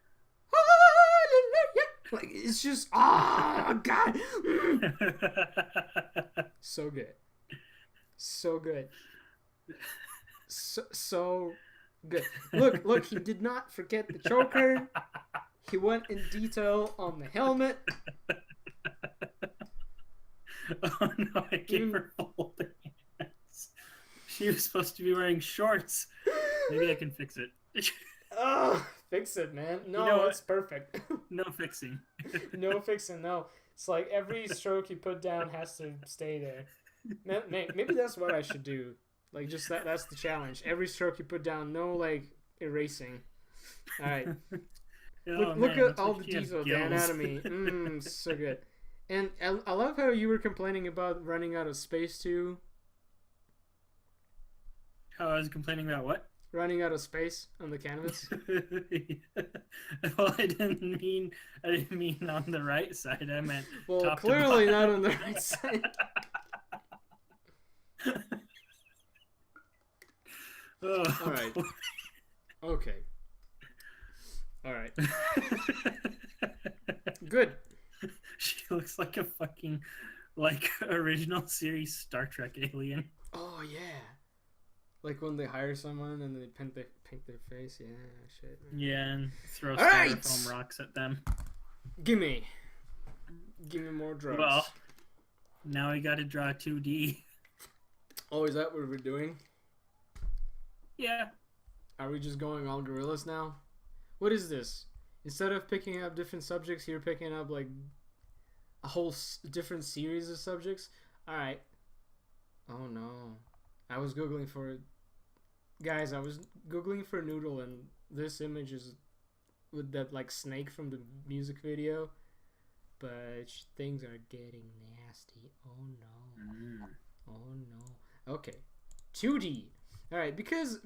Like, it's just, oh, God. So good. So good. So good. Look, he did not forget the choker. He went in detail on the helmet.
Oh, no, I gave her folding hands. She was supposed to be wearing shorts. Maybe I can fix it.
Oh, fix it, man. No,
you know
it's perfect.
No fixing.
No fixing, no. It's like every stroke you put down has to stay there. Maybe that's what I should do. Like, just that's the challenge. Every stroke you put down, no, like, erasing. Alright. Look at all the details, the anatomy. So good. And I love how you were complaining about running out of space, too.
Oh, I was complaining about what?
Running out of space on the canvas.
Well, I didn't mean on the right side. I meant top
clearly
to
not on the right side.
Oh,
all right.
boy.
Okay. All right. Good.
She looks like a fucking original series Star Trek alien.
Oh yeah. Like when they hire someone and they paint their face. Yeah, shit.
Yeah, and throw styrofoam rocks at them.
Gimme more drugs.
Well, now we got to draw 2D.
Oh, is that what we're doing?
Yeah.
Are we just going all Gorillaz now? What is this? Instead of picking up different subjects, you're picking up like a whole different series of subjects? Alright. Oh no. I was Googling for... Guys, I was Googling for Noodle, and this image is with that like snake from the music video. But things are getting nasty. Oh no. Oh no. Okay. 2D. Alright, because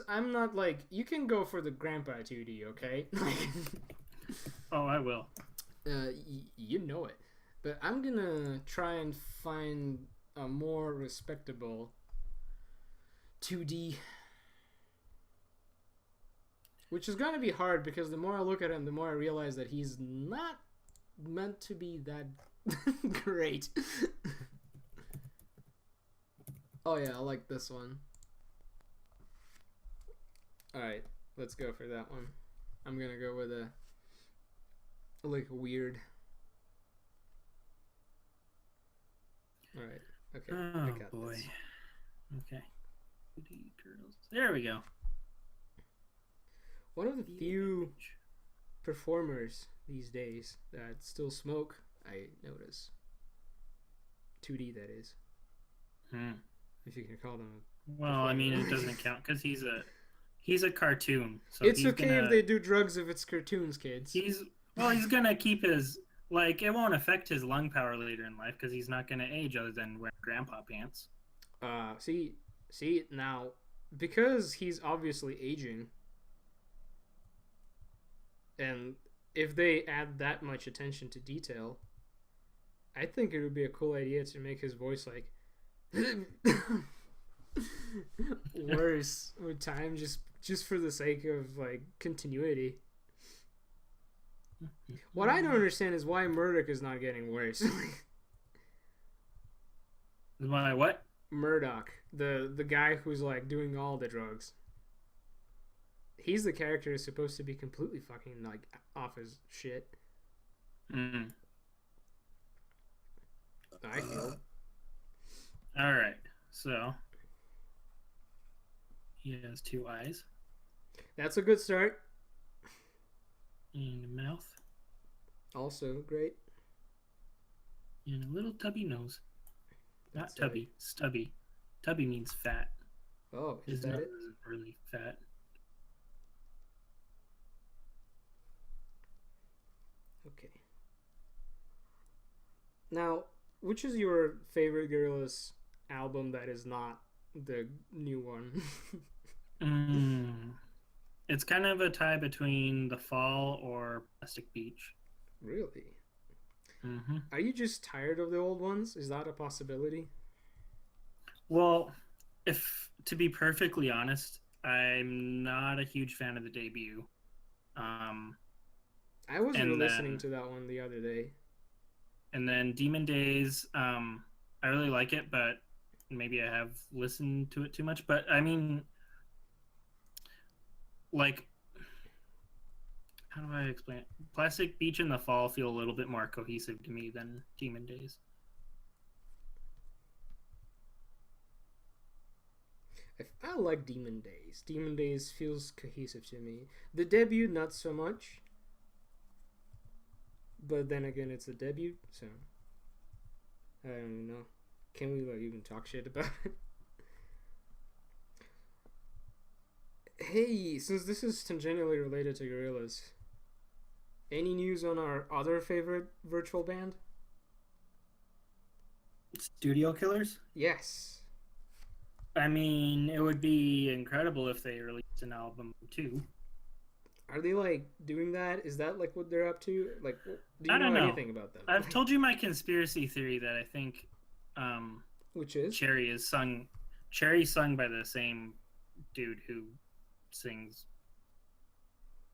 I'm not like... You can go for the grandpa 2D, okay?
Oh, I will.
You know it. But I'm gonna try and find a more respectable 2D. Which is gonna be hard because the more I look at him, the more I realize that he's not meant to be that great. Oh yeah, I like this one. Alright, let's go for that one. I'm gonna go with a weird. Alright, okay.
Oh,
I got
boy.
this.
Okay. Girls. There we go.
One of the few performers these days that still smoke, I notice. 2D, that is. If you can call them.
Well, I mean, it doesn't count because he's a cartoon. So
it's okay if they do drugs if it's cartoons, kids.
He's gonna keep his it won't affect his lung power later in life because he's not gonna age other than wearing grandpa pants.
See now, because he's obviously aging. And if they add that much attention to detail, I think it would be a cool idea to make his voice like worse with time, just just for the sake of like continuity. What I don't understand is why Murdoch is not getting worse.
Why what?
Murdoch, the guy who's like doing all the drugs. He's the character who's supposed to be completely fucking like off his shit.
Mm.
I feel.
All right, so he has 2 eyes.
That's a good start.
And a mouth.
Also great.
And a little tubby nose.
That's
Not tubby, stubby. Tubby means fat.
Oh, is
His
that
nose
it?
isn't really fat.
Okay. Now, which is your favorite Gorillaz album that is not the new one?
It's kind of a tie between The Fall or Plastic Beach.
Really?
Mm-hmm.
Are you just tired of the old ones? Is that a possibility?
Well, if to be perfectly honest, I'm not a huge fan of the debut.
I was listening to that one the other day.
And then Demon Days, I really like it, but maybe I have listened to it too much. But I mean, like, how do I explain it? Plastic Beach and The Fall feel a little bit more cohesive to me than Demon Days.
I like Demon Days. Demon Days feels cohesive to me. The debut, not so much. But then again, it's a debut, so I don't even know. Can we like even talk shit about it? Hey, since this is tangentially related to Gorillaz, any news on our other favorite virtual band?
Studio Killers?
Yes.
I mean, it would be incredible if they released an album too.
Are they like doing that? Is that like what they're up to? Like, do you
I don't know
anything about them?
I've told you my conspiracy theory that I think
Which is?
Cherry's sung by the same dude who sings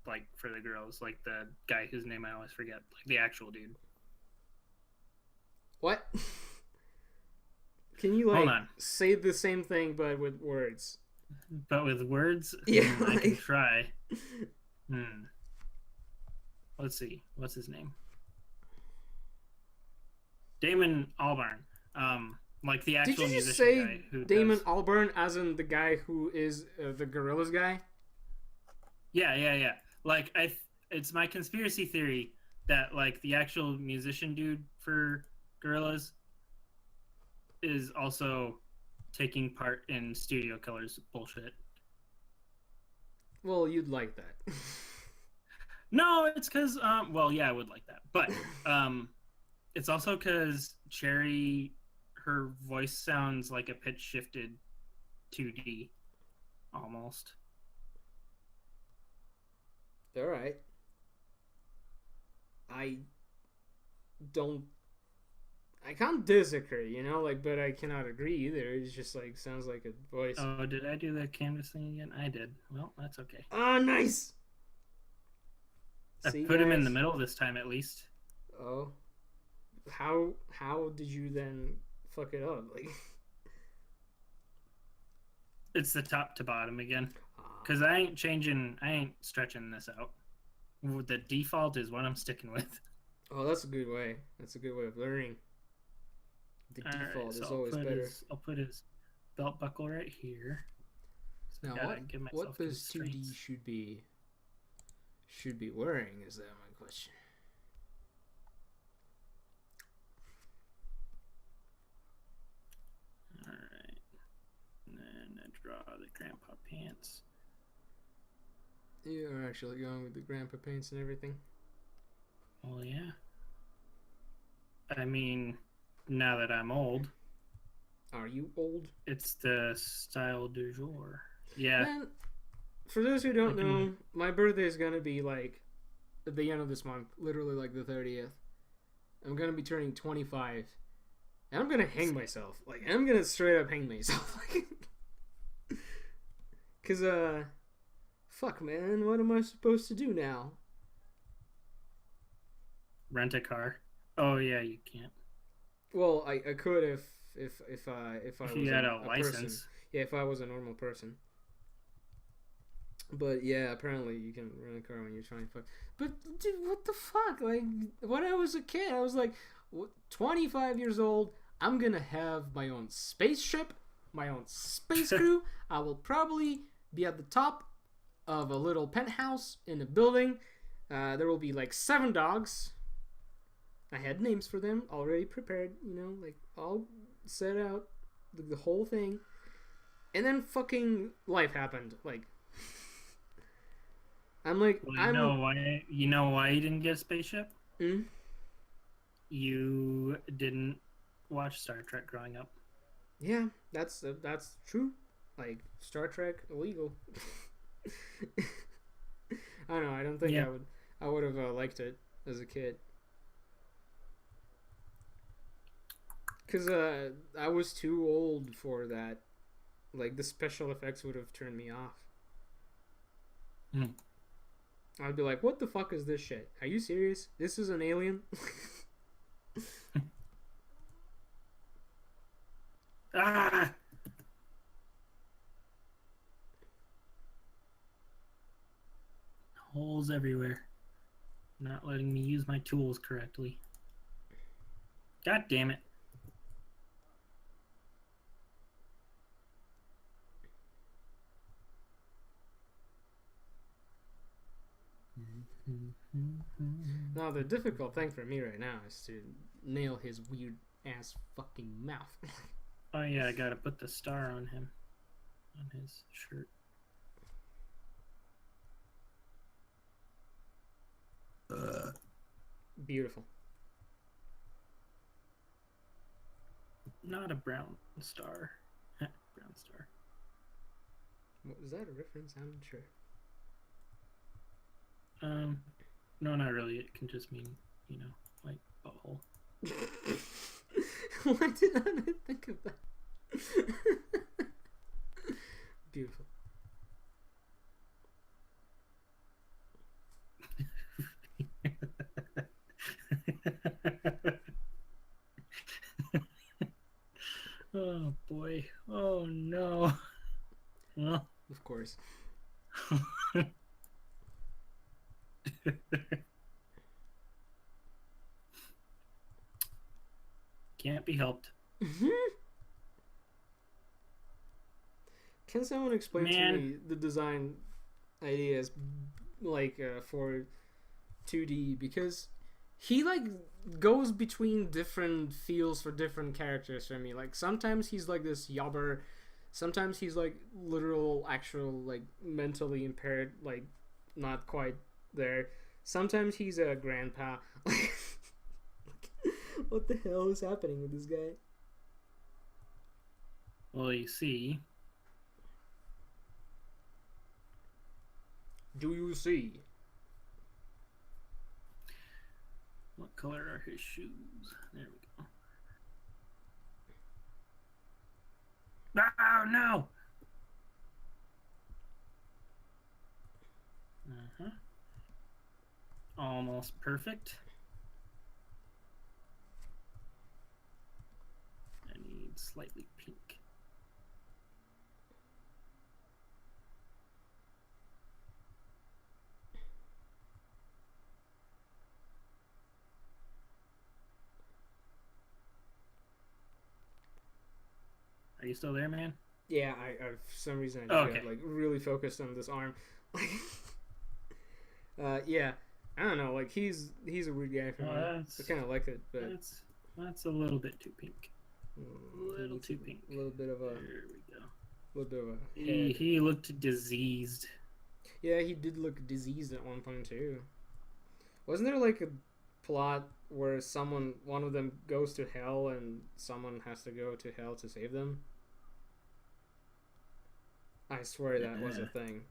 like for the girls, like the guy whose name I always forget, like the actual dude.
What? Can you like say the same thing but with words?
But with words?
Yeah,
I can try. Let's see. What's his name? Damon Albarn. Like the actual
musician. Did you just
musician
say
guy who
Damon
does...
Albarn as in the guy who is the Gorillaz guy?
Yeah. Like it's my conspiracy theory that like the actual musician dude for Gorillaz is also taking part in Studio Killers bullshit.
Well, you'd like that.
No, it's because well, yeah, I would like that, but it's also because Cherry, her voice sounds like a pitch shifted 2D almost.
All right. I can't disagree, you know, like, but I cannot agree either. It's just like sounds like a voice.
Oh, did I do the canvas thing again? I did. Well, that's okay.
Oh, nice.
I put him in the middle this time, at least.
Oh, how did you then fuck it up? Like,
it's the top to bottom again. Because I ain't stretching this out. The default is what I'm sticking with.
Oh, that's a good way. That's a good way of learning. The default is always better.
I'll put his belt buckle right here.
So now, what does 2D should be wearing? Is that my question?
All right. And then I draw the grandpa pants.
You're actually going with the grandpa pants and everything?
Well, yeah. I mean, now that I'm old.
Are you old?
It's the style du jour. Yeah.
Man, for those who don't know, my birthday is going to be like at the end of this month, literally like the 30th. I'm going to be turning 25. And I'm going to hang myself. Like, I'm going to straight up hang myself. Because, fuck, man, what am I supposed to do now?
Rent a car. Oh yeah, you can't.
Well, I could if I
If
was
you had a
person.
license.
Yeah, if I was a normal person. But yeah, apparently you can rent a car when you're trying to fuck. But dude, what the fuck? Like when I was a kid, I was like 25 years old. I'm gonna have my own spaceship, my own space crew. I will probably be at the top of a little penthouse in a building. There will be like 7 dogs. I had names for them already prepared, you know, like all set out, the whole thing. And then fucking life happened. Like, I'm like,
Well, you know why you didn't get a spaceship?
Mm?
You didn't watch Star Trek growing up.
Yeah, that's true. Like Star Trek illegal. I don't know. I don't think
Yeah.
I would have liked it as a kid. Cause I was too old for that. Like the special effects would have turned me off.
Hmm.
I'd be like, "What the fuck is this shit? Are you serious? This is an alien?"
Ah! Holes everywhere. Not letting me use my tools correctly. God damn it.
Now the difficult thing for me right now is to nail his weird ass fucking mouth.
Oh yeah, I gotta put the star on him. On his shirt.
Beautiful.
Not a brown star. Brown star.
Is that a reference? I'm not sure.
No, not really. It can just mean, you know, like butthole.
Why did I not think of that? Beautiful.
Oh boy. Oh no. Well.
Of course.
Can't be helped.
Can someone explain to me the design ideas like for 2D? Because he like goes between different feels for different characters for me. Like sometimes he's like this yobber, sometimes he's like literal actual like mentally impaired, like not quite there. Sometimes he's a grandpa. What the hell is happening with this guy?
Well, you see.
Do you see?
What color are his shoes? There we go. Oh, no! Uh-huh. Almost perfect. I need slightly pink. Are you still there, man?
Yeah, I for some reason I just got
Okay.
like really focused on this arm. Yeah, I don't know. Like he's a weird guy for me. I kind of like it, but
That's a little bit too pink. A little
it's
too pink.
A little bit of a.
There we go.
Little bit of a. Head.
He looked diseased.
Yeah, he did look diseased at one point too. Wasn't there like a plot where one of them goes to hell and someone has to go to hell to save them? I swear that was a thing.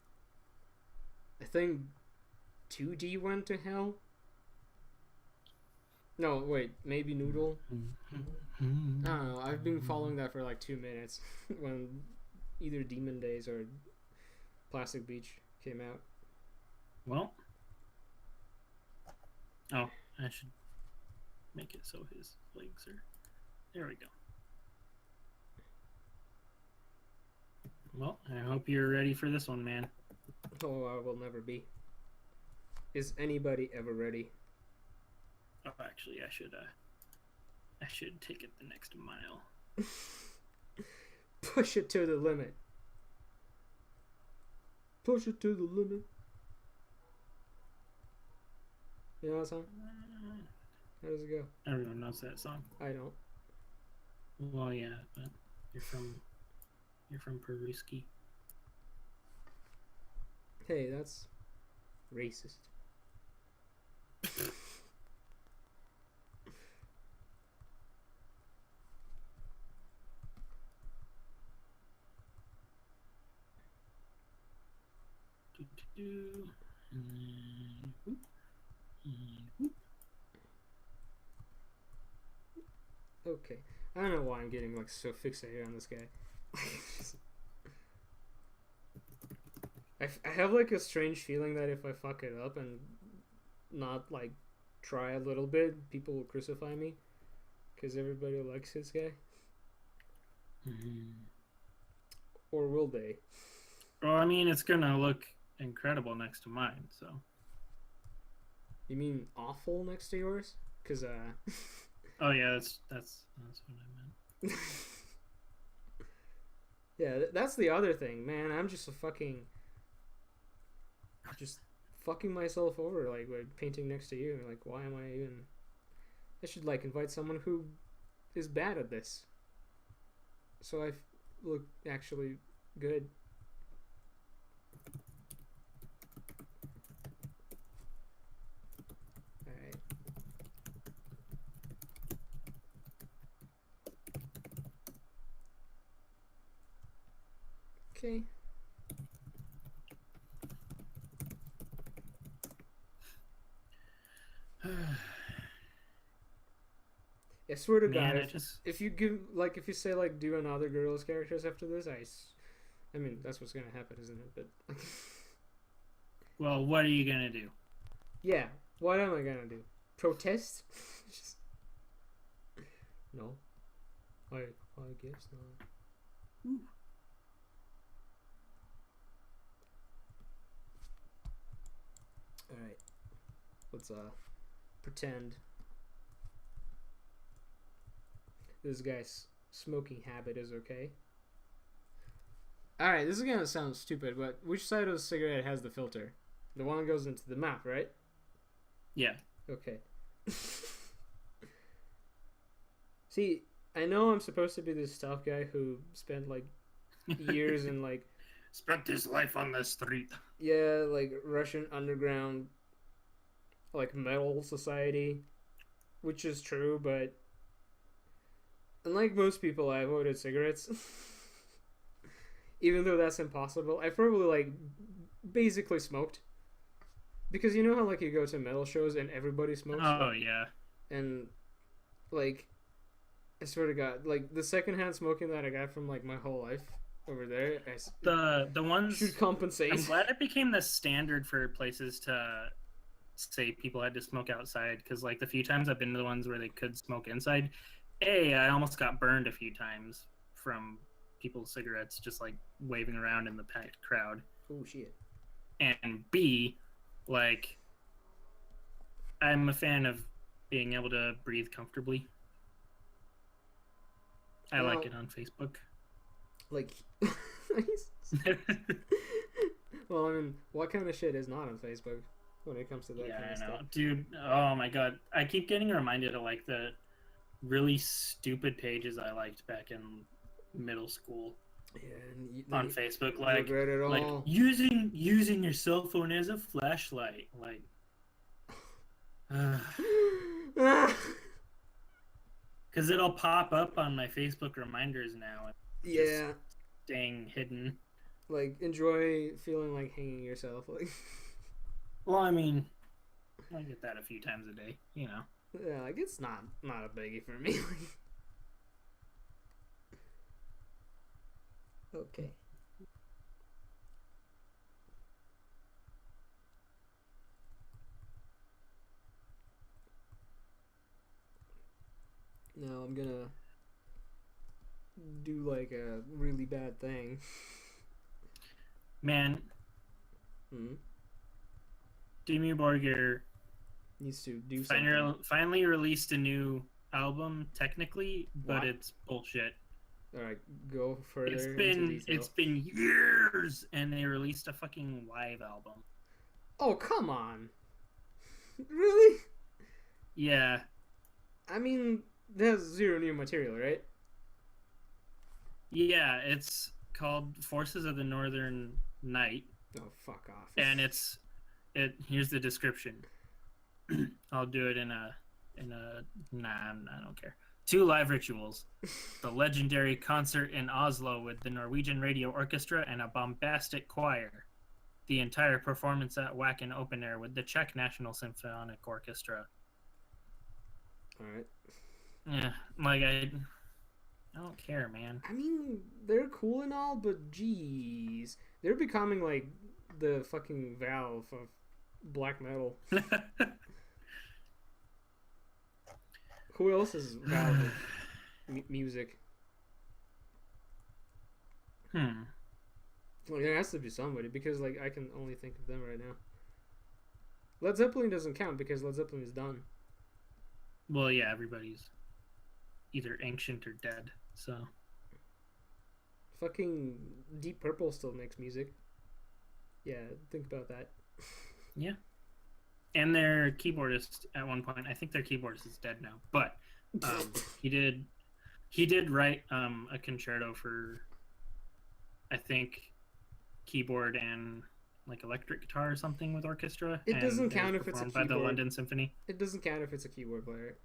I think 2D went to hell. No, wait, maybe Noodle. I don't know. I've been following that for like 2 minutes when either Demon Days or Plastic Beach came out.
Well. Oh, I should make it so his legs are... There we go. Well, I hope you're ready for this one, man.
Oh, I will never be. Is anybody ever ready?
Oh, actually, I should take it the next mile.
Push it to the limit. Push it to the limit. You know that song? How does it go?
Everyone knows that song.
I don't.
Well, yeah, but you're from Peruski.
Hey, that's racist.
And then whoop, and whoop.
Okay. I don't know why I'm getting like so fixated on this guy. I have like a strange feeling that if I fuck it up and not like try a little bit, people will crucify me because everybody likes this guy.
Mm-hmm.
Or will they?
Well, I mean, it's gonna look incredible next to mine, so.
You mean awful next to yours? Cause
Oh yeah, that's what I meant.
Yeah, that's the other thing, man. I'm just just fucking myself over, like painting next to you. Like, why am I even? I should like invite someone who is bad at this, so I look actually good. All right. Okay. I swear to
Man,
God, if you say like do another Gorillaz characters after this, I mean that's what's gonna happen, isn't it? But
well, what are you gonna do?
Yeah, what am I gonna do? Protest? No, I guess not.
Ooh.
All right, let's pretend this guy's smoking habit is okay. Alright, this is gonna sound stupid, but which side of the cigarette has the filter? The one that goes into the mouth, right?
Yeah.
Okay. See, I know I'm supposed to be this tough guy who spent like years in like
spent his life on the street.
Yeah, like Russian underground like metal society, which is true, but unlike most people, I avoided cigarettes. Even though that's impossible. I probably like basically smoked. Because you know how like you go to metal shows and everybody smokes?
Oh yeah.
And like I swear to God, like the secondhand smoking that I got from like my whole life over there,
the ones
should compensate.
I'm glad it became the standard for places to say people had to smoke outside, because like the few times I've been to the ones where they could smoke inside, I almost got burned a few times from people's cigarettes just like waving around in the packed crowd.
Oh shit.
And B, like I'm a fan of being able to breathe comfortably. I like it on Facebook. Like
well, I mean, what kind of shit is not on Facebook when it comes to that kind of stuff?
Dude, oh my God. I keep getting reminded of like the really stupid pages I liked back in middle school.
Yeah,
on Facebook, like using your cell phone as a flashlight, like because it'll pop up on my Facebook reminders now.
Yeah,
staying hidden.
Like enjoy feeling like hanging yourself, like.
Well, I mean, I get that a few times a day, you know.
Yeah, like it's not a biggie for me. Okay. Now I'm gonna do like a really bad thing.
Man, Dimmu Borgir
needs to do something.
Finally released a new album, technically, but
What?
it's bullshit.
All right, go further into detail.
It's been years, and they released a fucking live album.
Oh, come on. Really?
Yeah.
I mean, there's zero new material, right?
Yeah, it's called Forces of the Northern Night.
Oh, fuck off.
And here's the description. I'll do it in a nah, I don't care. 2 live rituals. The legendary concert in Oslo with the Norwegian Radio Orchestra and a bombastic choir. The entire performance at Wacken Open Air with the Czech National Symphonic Orchestra.
Alright.
Yeah, like I don't care, man.
I mean, they're cool and all, but jeez. They're becoming like the fucking Valve of black metal. Who else is Valve music? Well, there has to be somebody, because like I can only think of them right now. Led Zeppelin doesn't count because Led Zeppelin is done.
Well, yeah, everybody's either ancient or dead, so.
Fucking Deep Purple still makes music. Yeah, think about that.
Yeah. And their keyboardist at one point, I think their keyboardist is dead now, but he did write a concerto for, I think, keyboard and like electric guitar or something with orchestra.
It doesn't count if it's a keyboard.
By the London Symphony.
It doesn't count if it's a keyboard player.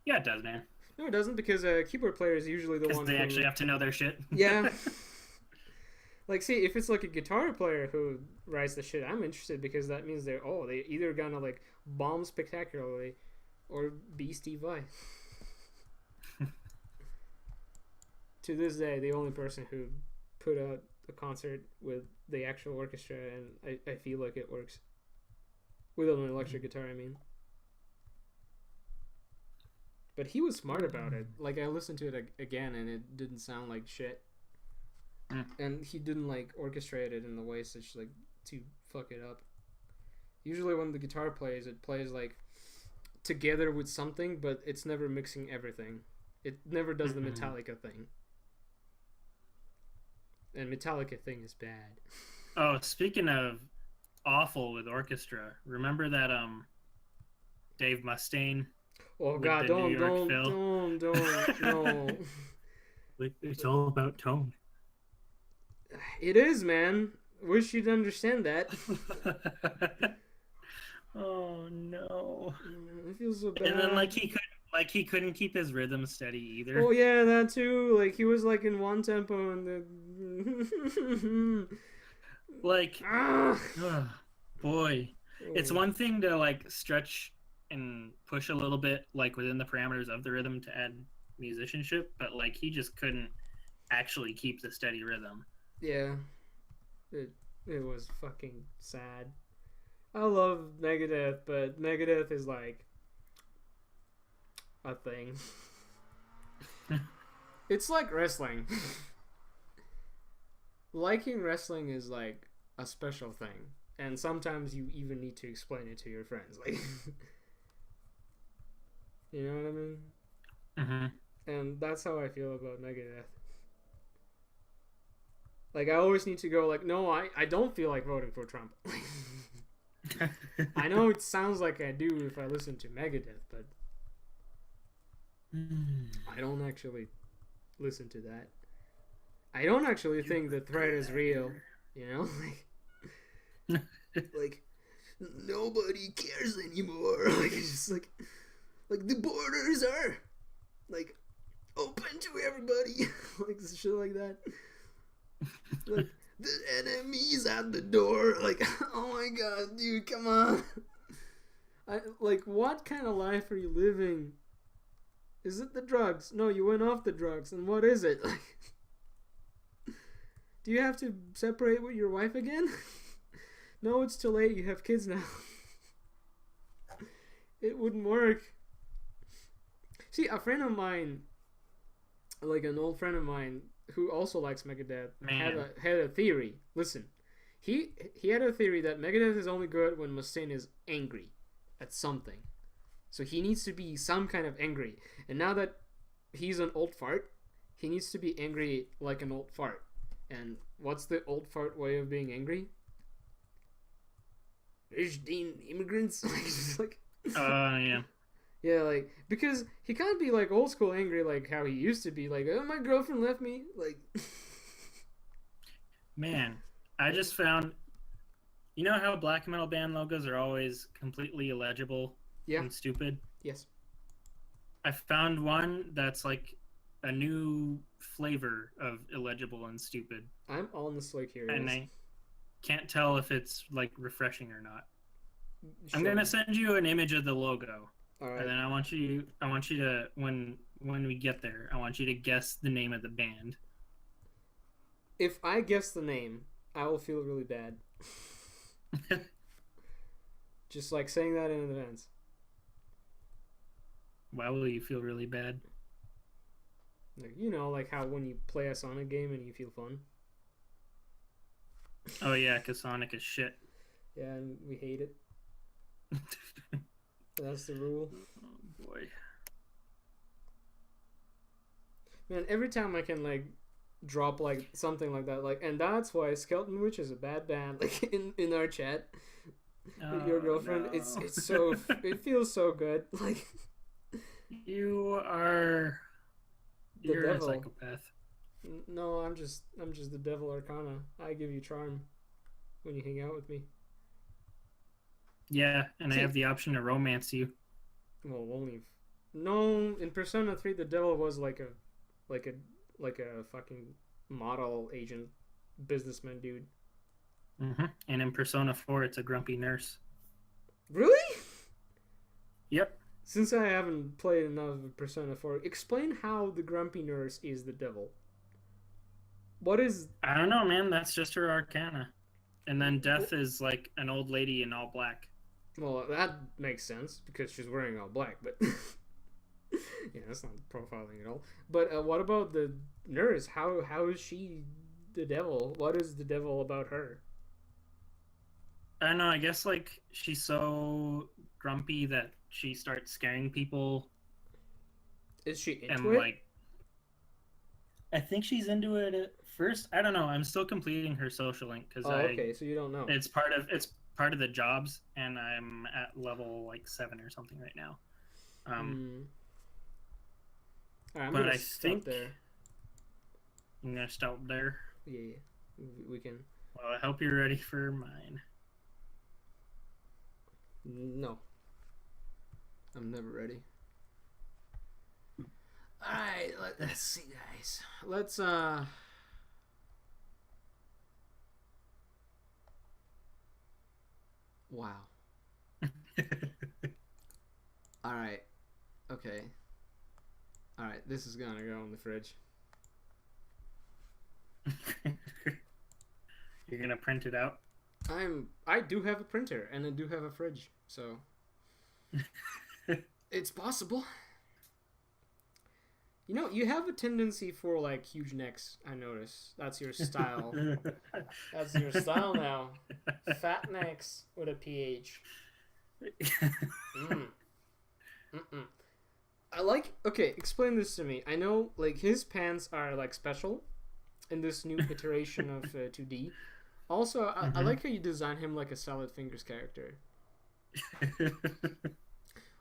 Yeah, it does, man.
No, it doesn't, because a keyboard player is usually the one
they actually have to know their shit.
Yeah. Like, see, if it's like a guitar player who writes the shit, I'm interested, because that means they either gonna like bomb spectacularly or be Steve Vai. To this day, the only person who put out a concert with the actual orchestra, and I feel like it works. With an electric guitar, I mean. But he was smart about it. Like, I listened to it again, and it didn't sound like shit. And he didn't like orchestrate it in the way such like to fuck it up. Usually when the guitar plays, it plays like together with something, but it's never mixing everything. It never does the Metallica thing. And Metallica thing is bad.
Oh, speaking of awful with orchestra, remember that Dave Mustaine?
Oh God, don't, no.
It's all about tone.
It is, man. Wish you'd understand that.
Oh no!
It feels so bad.
And then he couldn't keep his rhythm steady either.
Oh yeah, that too. Like he was like in one tempo and then
like, boy, it's one thing to like stretch and push a little bit like within the parameters of the rhythm to add musicianship, but like he just couldn't actually keep the steady rhythm.
Yeah, it was fucking sad. I love Megadeth, but Megadeth is like a thing. It's like wrestling. Liking wrestling is like a special thing, and sometimes you even need to explain it to your friends. Like, you know what I mean?
Mm-hmm.
And that's how I feel about Megadeth. Like, I always need to go like, no, I don't feel like voting for Trump. I know it sounds like I do if I listen to Megadeth, but I don't actually listen to that. I don't actually think the threat is real, you know? Like nobody cares anymore. Like, it's just like the borders are like open to everybody. Like shit like that. Like, the enemy's at the door. Like, oh my god, dude, come on. Like, what kind of life are you living? Is it the drugs? No, you went off the drugs. And what is it? Like, do you have to separate with your wife again? No, it's too late. You have kids now. It wouldn't work. See, a friend of mine, like an old friend of mine who also likes Megadeth, had a theory. Listen, he had a theory that Megadeth is only good when Mustaine is angry at something. So he needs to be some kind of angry. And now that he's an old fart, he needs to be angry like an old fart. And what's the old fart way of being angry? There's immigrants. Like,
yeah.
Yeah, like, because he can't be like old school angry like how he used to be. Like, oh, my girlfriend left me. Like,
man, I just found. You know how black metal band logos are always completely illegible and stupid?
Yes.
I found one that's like a new flavor of illegible and stupid.
I'm honestly curious.
And I can't tell if it's like refreshing or not.
Sure.
I'm gonna send you an image of the logo.
All right.
And then I want you to when we get there, I want you to guess the name of the band.
If I guess the name, I will feel really bad. Just like saying that in advance.
Why will you feel really bad?
You know, like how when you play a Sonic game and you feel fun.
Oh yeah, because Sonic is shit.
Yeah, and we hate it. That's the rule.
Oh boy.
Man, every time I can like drop like something like that, like, and that's why Skeleton Witch is a bad band. Like in our chat with your girlfriend,
no.
it's so it feels so good. Like
you're a psychopath.
No, I'm just the Devil Arcana. I give you charm when you hang out with me.
Yeah, and I have the option to romance you.
Well, only no. In Persona 3, the devil was like a fucking model agent, businessman dude.
Mm-hmm. And in Persona 4, it's a grumpy nurse.
Really?
Yep.
Since I haven't played enough of Persona 4, explain how the grumpy nurse is the devil. What is?
I don't know, man. That's just her arcana. And then Death is like an old lady in all black.
Well, that makes sense because she's wearing all black, but yeah, that's not profiling at all. But what about the nurse? How is she the devil? What is the devil about her?
I don't know. I guess like she's so grumpy that she starts scaring people.
Is she into
and
it?
Like, I think she's into it at first. I don't know. I'm still completing her social link because
okay, so you don't know.
It's part of the jobs, and I'm at level like 7 or something right now.
All right,
but I think
there.
I'm gonna stop there.
Yeah, we can.
Well, I hope you're ready for mine.
No, I'm never ready. All right, let's see, guys. Let's Wow. All right. Okay. All right. This is gonna go in the fridge.
You're gonna print it out?
I do have a printer and I do have a fridge, so it's possible. You know, you have a tendency for like huge necks. I notice that's your style. That's your style now. Fat necks with a PH. I like. Okay, explain this to me. I know, like, his pants are like special in this new iteration of 2D. Also, I like how you design him like a Salad Fingers character.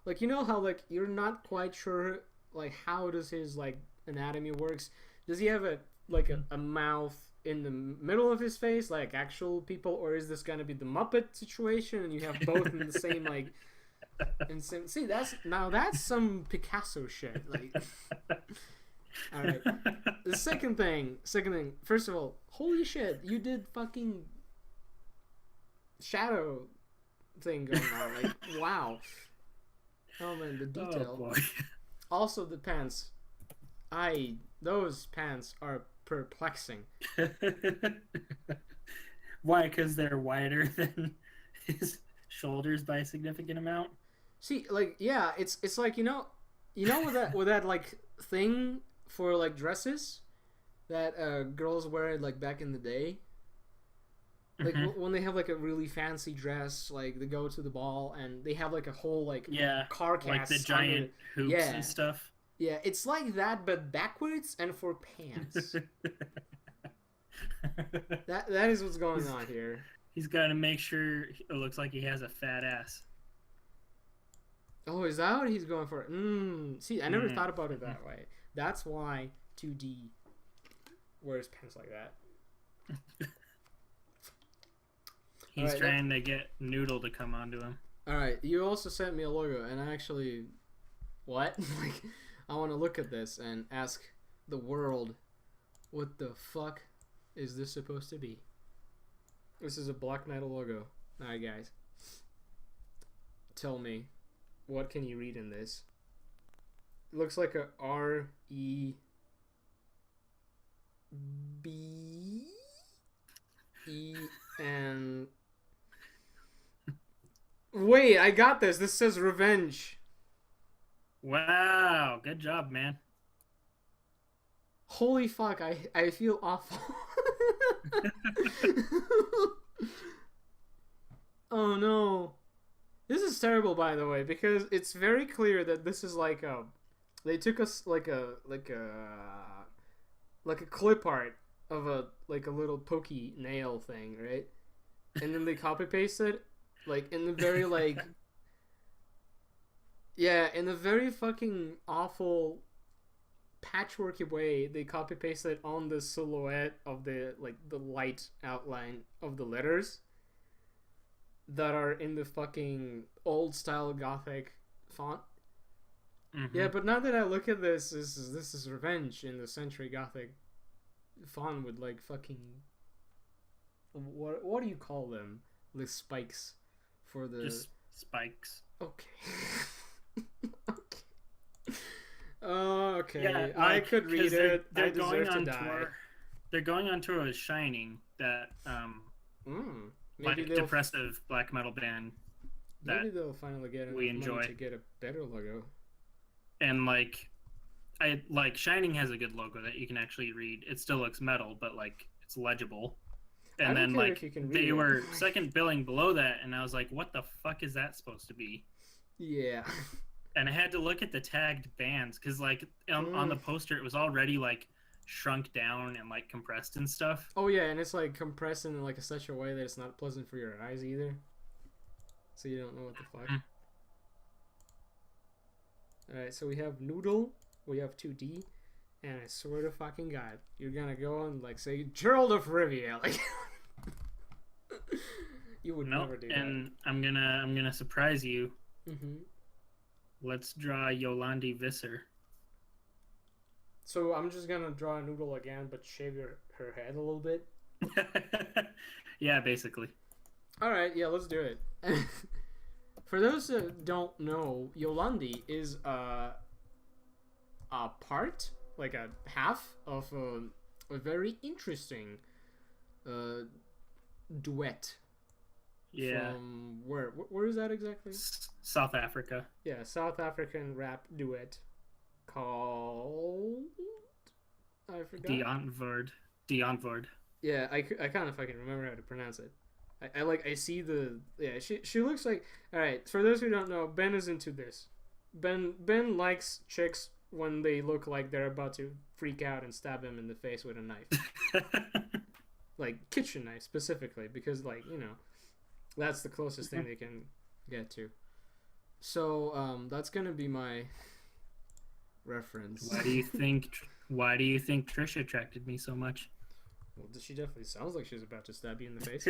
Like, you know how like you're not quite sure like how does his like anatomy works? Does he have a mouth in the middle of his face like actual people, or is this gonna be the Muppet situation and you have both in the same like insane? See, that's some Picasso shit. Like, all right. The second thing. First of all, holy shit, you did fucking shadow thing going on. Like, wow. Oh man, the detail.
Oh boy.
Also, the pants. Those pants are perplexing.
Why? Because they're wider than his shoulders by a significant amount?
See, like, yeah, it's like, you know, You know with that like thing for like dresses that girls wear like back in the day. Like when they have like a really fancy dress, like they go to the ball and they have like a whole like carcass,
like the giant hoops and stuff.
Yeah, it's like that but backwards and for pants. that is what's going on here.
He's got to make sure it looks like he has a fat ass.
Oh, is that what he's going for? See, I never thought about it that way. That's why 2D wears pants like that.
He's trying to get Noodle to come onto him.
Alright, you also sent me a logo, and I actually... What? Like, I want to look at this and ask the world, what the fuck is this supposed to be? This is a black metal logo. Alright, guys. Tell me, what can you read in this? It looks like a R-E-B... and... Wait, I got this. This says revenge.
Wow, good job, man.
Holy fuck, I feel awful. Oh no. This is terrible, by the way, because it's very clear that this is like a... They took us like a clip art of a little pokey nail thing, right? And then they copy pasted like in the very like yeah, in a very fucking awful patchworky way. They copy pasted on the silhouette of the light outline of the letters that are in the fucking old style Gothic font. Yeah, but now that I look at this is revenge in the Century Gothic font with like fucking what do you call them? The spikes for the
just spikes.
Okay. Okay.
Yeah, like,
I could read it.
They're
I
going
deserve
on
to die.
tour. They're going on tour with Shining, that
maybe
like depressive black metal band.
Maybe they'll finally get enough money to get a better logo.
And like Shining has a good logo that you can actually read. It still looks metal, but like it's legible. And then like they were second billing below that, and I was like, what the fuck is that supposed to be?
Yeah.
And I had to look at the tagged bands because like on the poster it was already like shrunk down and like compressed and stuff.
Oh yeah, and it's like compressed in like such a way that it's not pleasant for your eyes either. So you don't know what the fuck. Alright, so we have Noodle, we have 2D, and I swear to fucking God, you're gonna go and like say Gerald of Rivia, like you would never do that.
And I'm gonna surprise you. Let's draw o-landi Visser.
So I'm just gonna draw a Noodle again, but shave her head a little bit.
Yeah, basically.
All right, yeah, let's do it. For those that don't know, o-landi is a part, like a half of a very interesting duet.
Yeah.
From where is that exactly?
South Africa.
Yeah, South African rap duet called... I forgot.
Die Antwoord.
Yeah, I kind of fucking remember how to pronounce it. I see the... Yeah, she looks like... Alright, for those who don't know, Ben is into this. Ben likes chicks when they look like they're about to freak out and stab him in the face with a knife. Like, kitchen knife, specifically, because, like, you know... That's the closest thing they can get to. So, that's gonna be my reference.
Why do you think Trisha attracted me so much?
Well, she definitely sounds like she's about to stab you in the face.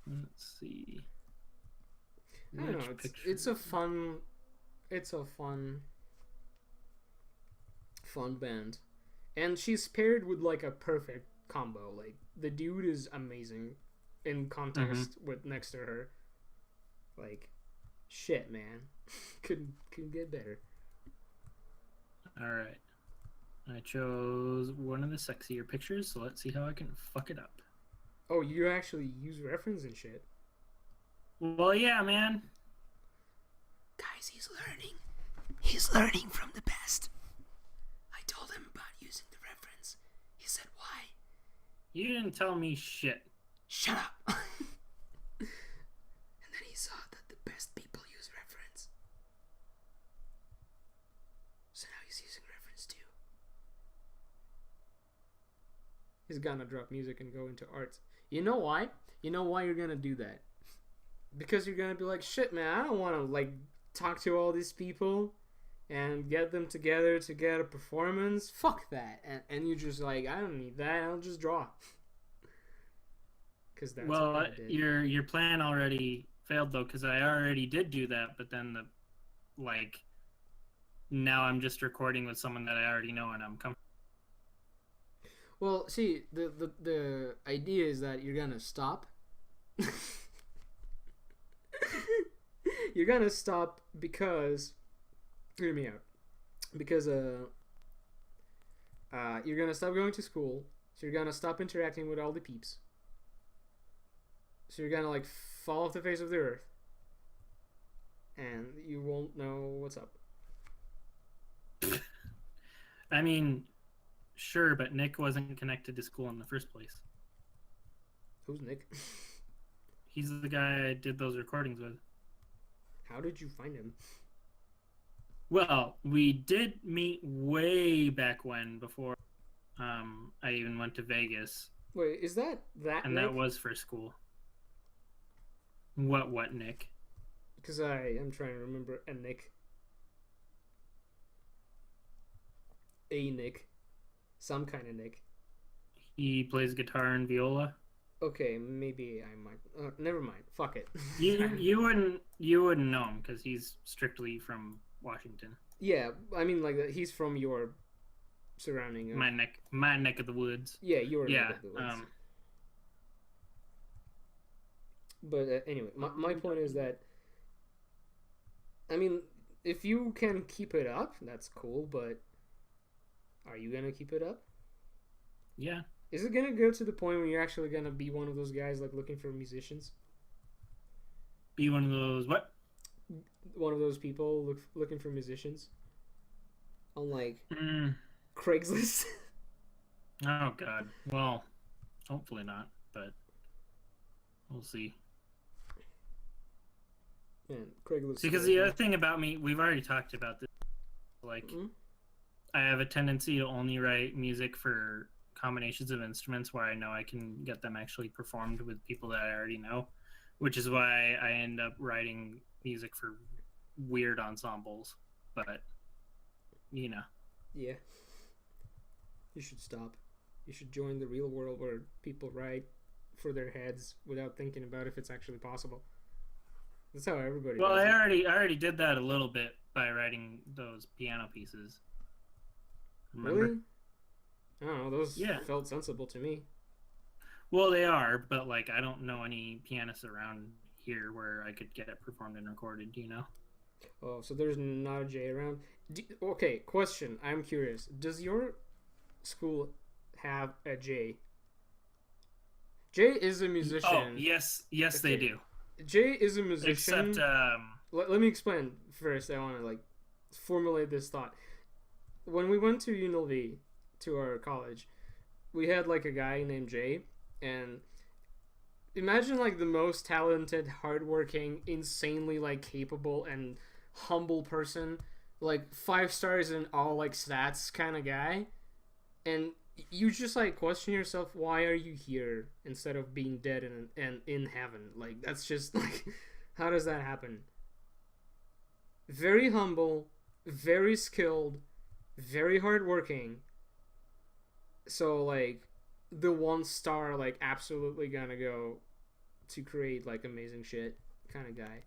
Let's see.
I don't know. It's a fun band, and she's paired with like a perfect combo. Like the dude is amazing in contrast with next to her. Like shit, man. couldn't get better.
All right, I chose one of the sexier pictures, so let's see how I can fuck it up.
Oh, you actually use reference and shit.
Well, yeah, man.
guys, he's learning. He's learning from the best. I told him about using the reference. He said, why?
You didn't tell me shit.
Shut up. And then he saw that the best people use reference. So now he's using reference too. He's gonna drop music and go into art. You know why? You know why you're gonna do that? Because you're gonna be like, shit, man, I don't want to like talk to all these people and get them together to get a performance. Fuck that. And you're just like, I don't need that. I'll just draw. Because that's what I did.
Your plan already failed though, because I already did do that. But then now I'm just recording with someone that I already know and I'm comfortable.
Well, see, the idea is that you're gonna stop. You're gonna stop because, hear me out, because you're gonna stop going to school, so you're gonna stop interacting with all the peeps, so you're gonna like fall off the face of the earth, and you won't know what's up.
I mean, sure, but Nick wasn't connected to school in the first place.
Who's Nick?
He's the guy I did those recordings with.
How did you find him?
Well, we did meet way back when, before I even went to Vegas.
Wait, is that
And
Nick?
that was for school. What, Nick?
Because I am trying to remember a Nick. A Nick. Some kind of Nick.
He plays guitar and viola.
Okay, maybe I might. Never mind. Fuck it.
You wouldn't know him because he's strictly from Washington.
Yeah, I mean like he's from your surrounding.
My neck of the woods.
Yeah, your
Yeah.
neck of the woods. But anyway, my point is that, I mean, if you can keep it up, that's cool. But are you gonna keep it up?
Yeah.
Is it gonna go to the point where you're actually gonna be one of those guys like looking for musicians?
Be one of those what?
One of those people looking for musicians on like
Mm.
Craigslist.
Oh God. Well, hopefully not, but we'll see.
Man, Craigslist.
Because the other thing about me, we've already talked about this. Like, I have a tendency to only write music for combinations of instruments where I know I can get them actually performed with people that I already know, which is why I end up writing music for weird ensembles. But you know,
Yeah. You should stop. You should join the real world where people write for their heads without thinking about if it's actually possible. That's how everybody
well,
does
I already did that a little bit by writing those piano pieces. Remember?
Really? I don't know. Those
Yeah.
felt sensible to me.
Well, they are, but like I don't know any pianists around here where I could get it performed and recorded. You know?
Oh, so there's not a J around. Okay, question. I'm curious. Does your school have a J? Jay is a musician.
Oh, yes, they do.
Jay is a musician.
Except,
let me explain first. I want to like formulate this thought. When we went to UNLV, to our college, we had like a guy named Jay, and imagine like the most talented, hardworking, insanely like capable and humble person, like 5 stars in all like stats kind of guy, and you just like question yourself, why are you here instead of being dead and in heaven? Like that's just like, how does that happen? Very humble, very skilled, very hardworking. So like the 1 star like absolutely gonna go to create like amazing shit kind of guy.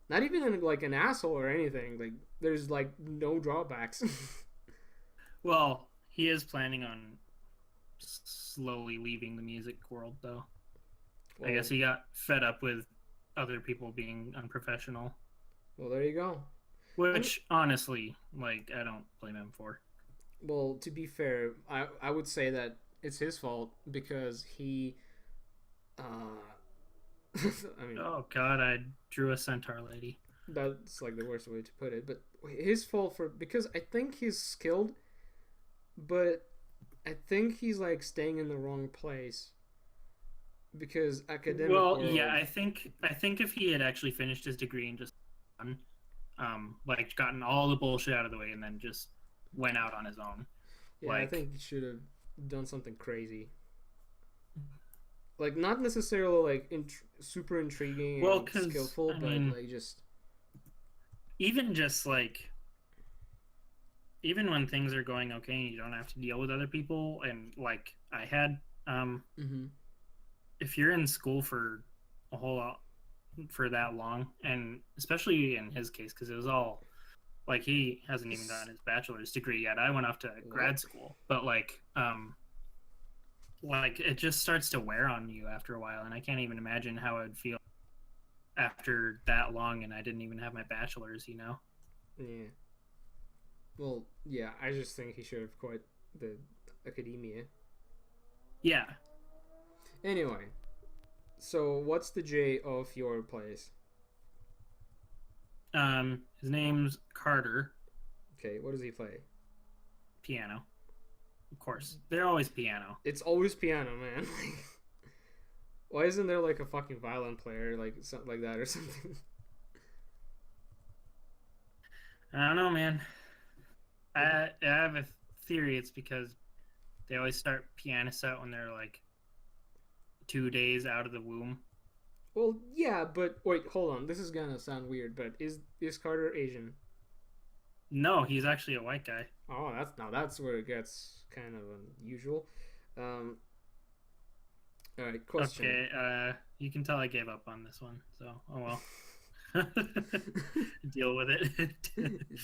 Not even like an asshole or anything. Like there's like no drawbacks.
well, he is planning on slowly leaving the music world, though.
Well,
I guess he got fed up with other people being unprofessional.
Well, there you go.
Which, honestly, like, I don't blame him for.
Well, to be fair, I would say that it's his fault because he, I mean...
Oh, God, I drew a centaur lady.
That's like the worst way to put it. But his fault because I think he's skilled, but I think he's like staying in the wrong place. Because academic
Well,
world,
yeah, I think if he had actually finished his degree and just like gotten all the bullshit out of the way and then just went out on his own.
yeah, I
Like,
think he should have done something crazy. Like not necessarily like super intriguing
well,
and
because
skillful,
I
but
mean,
like just
even just like even when things are going okay and you don't have to deal with other people, and like I had
mm-hmm.
if you're in school for a whole lot for that long, and especially in his case because it was all like he hasn't even gotten his bachelor's degree yet. I went off to grad school, but like it just starts to wear on you after a while, and I can't even imagine how I'd feel after that long and I didn't even have my bachelor's, you know?
Yeah. Well, yeah, I just think he should have quit the academia.
Yeah.
Anyway, so what's the J of your place?
His name's Carter.
Okay, what does he play?
Piano. Of course. They're always piano.
It's always piano, man. Why isn't there like a fucking violin player, like something like that or something?
I don't know, man. I have a theory. It's because they always start pianists out when they're like 2 days out of the womb.
Well, yeah, but wait, hold on. This is gonna sound weird, but is Carter Asian?
No, he's actually a white guy.
Oh, that's where it gets kind of unusual. All right, question.
Okay, you can tell I gave up on this one. So, oh well. Deal with it.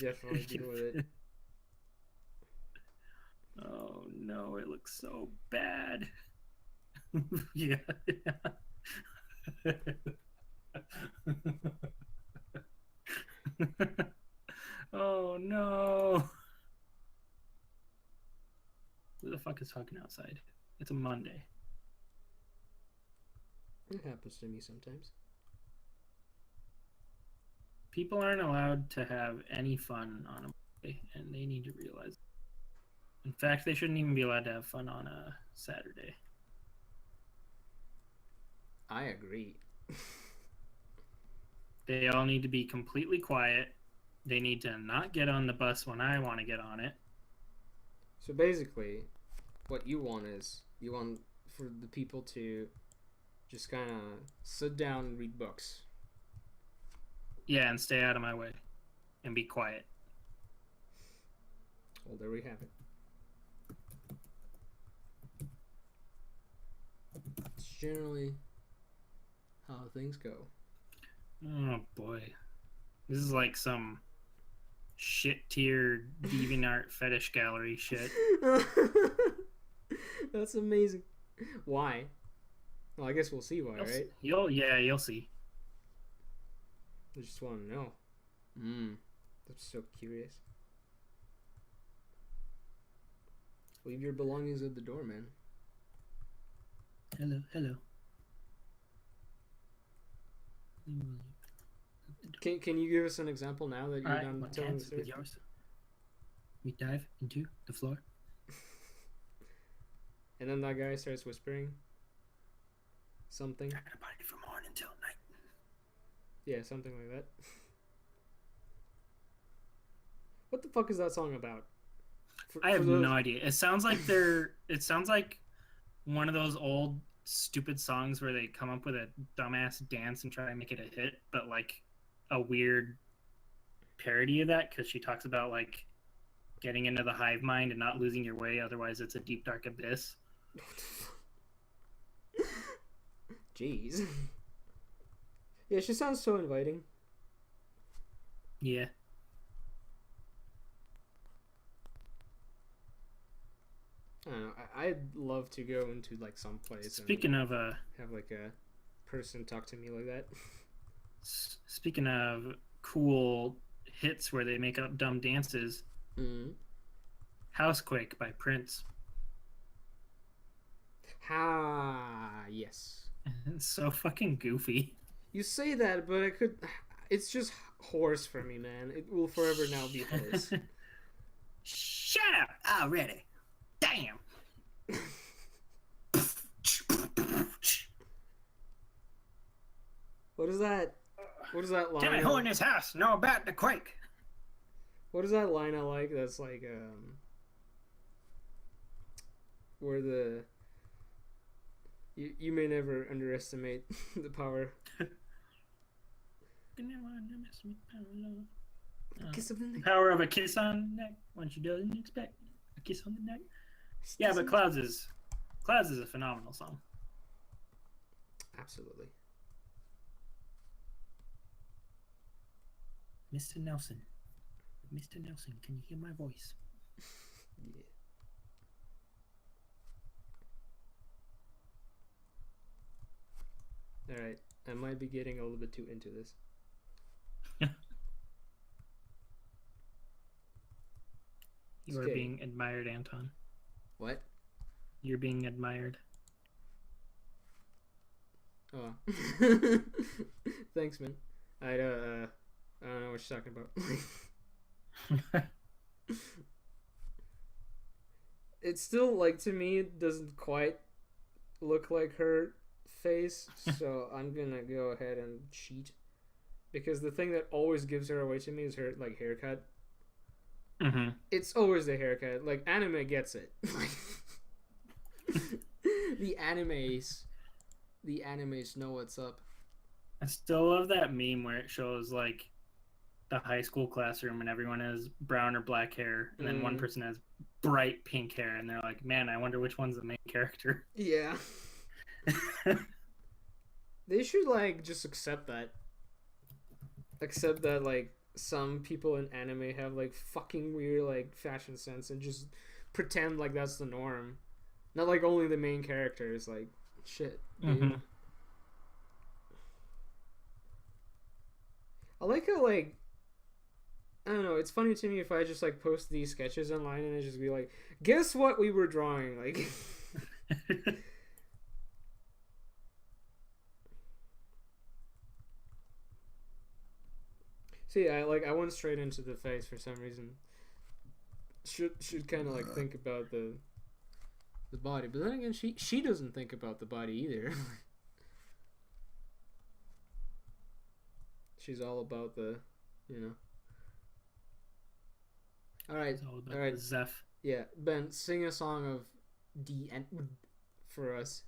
Definitely deal with it.
Oh no, it looks so bad. Yeah. Oh no. Who the fuck is talking outside? It's a Monday.
It happens to me sometimes.
People aren't allowed to have any fun on a Monday, and they need to realize. In fact, they shouldn't even be allowed to have fun on a Saturday.
I agree.
They all need to be completely quiet. They need to not get on the bus when I want to get on it.
So basically, what you want is you want for the people to just kind of sit down and read books.
Yeah, and stay out of my way. And be quiet.
Well, there we have it. It's generally how things go.
Oh boy. This is like some shit tier DeviantArt fetish gallery shit.
That's amazing. Why? Well, I guess we'll see why, right?
You'll see.
I just want to know. I'm so curious. Leave your belongings at the door, man.
Hello.
Can you give us an example now that you're done telling the story?
Yours. We dive into the floor.
And then that guy starts whispering something.
Trying to party from morning until night.
Yeah, something like that. What the fuck is that song about?
I have no idea. It sounds like one of those old stupid songs where they come up with a dumbass dance and try to make it a hit, but like a weird parody of that because she talks about like getting into the hive mind and not losing your way, otherwise it's a deep dark abyss.
Jeez. Yeah, she sounds so inviting.
Yeah.
I don't know. I'd love to go into like some place.
Speaking of
have like a person talk to me like that.
Speaking of cool hits where they make up dumb dances, Housequake by Prince.
Yes.
It's so fucking goofy.
You say that, but It's just horse for me, man. It will forever now be horse.
Shut up already. Damn.
What is that? What is that line?
Tell me who in this house know about the quake?
What is that line I like? That's like where the you may never underestimate the power. Kiss of the neck.
Power of a kiss on the neck when she doesn't expect a kiss on the neck. Yeah, but Clouds is a phenomenal song.
Absolutely.
Mr. Nelson, can you hear my voice?
Yeah. All right, I might be getting a little bit too into this.
You are being admired, Anton.
What?
You're being admired.
Oh. Thanks, man. I don't know what you're talking about. It's still, like, to me, it doesn't quite look like her face, so I'm gonna go ahead and cheat. Because the thing that always gives her away to me is her, like, haircut.
Mm-hmm.
It's always the haircut. Like, anime gets it. The animes know what's up.
I still love that meme where it shows, like, the high school classroom and everyone has brown or black hair, and then one person has bright pink hair, and they're like, man, I wonder which one's the main character.
Yeah. They should, like, just accept that. Accept that, like, some people in anime have, like, fucking weird, like, fashion sense and just pretend like that's the norm. Not, like, only the main characters, like, shit, dude.
Mm-hmm.
I like how, like, I don't know, it's funny to me if I just, like, post these sketches online and it just be like, guess what we were drawing, like... See, I went straight into the face for some reason. Should kind of, like, think about the body, but then again, she doesn't think about the body either. She's all about the, you know. All right,
all right, Zeph.
Yeah, Ben, sing a song of Die Antwoord for us.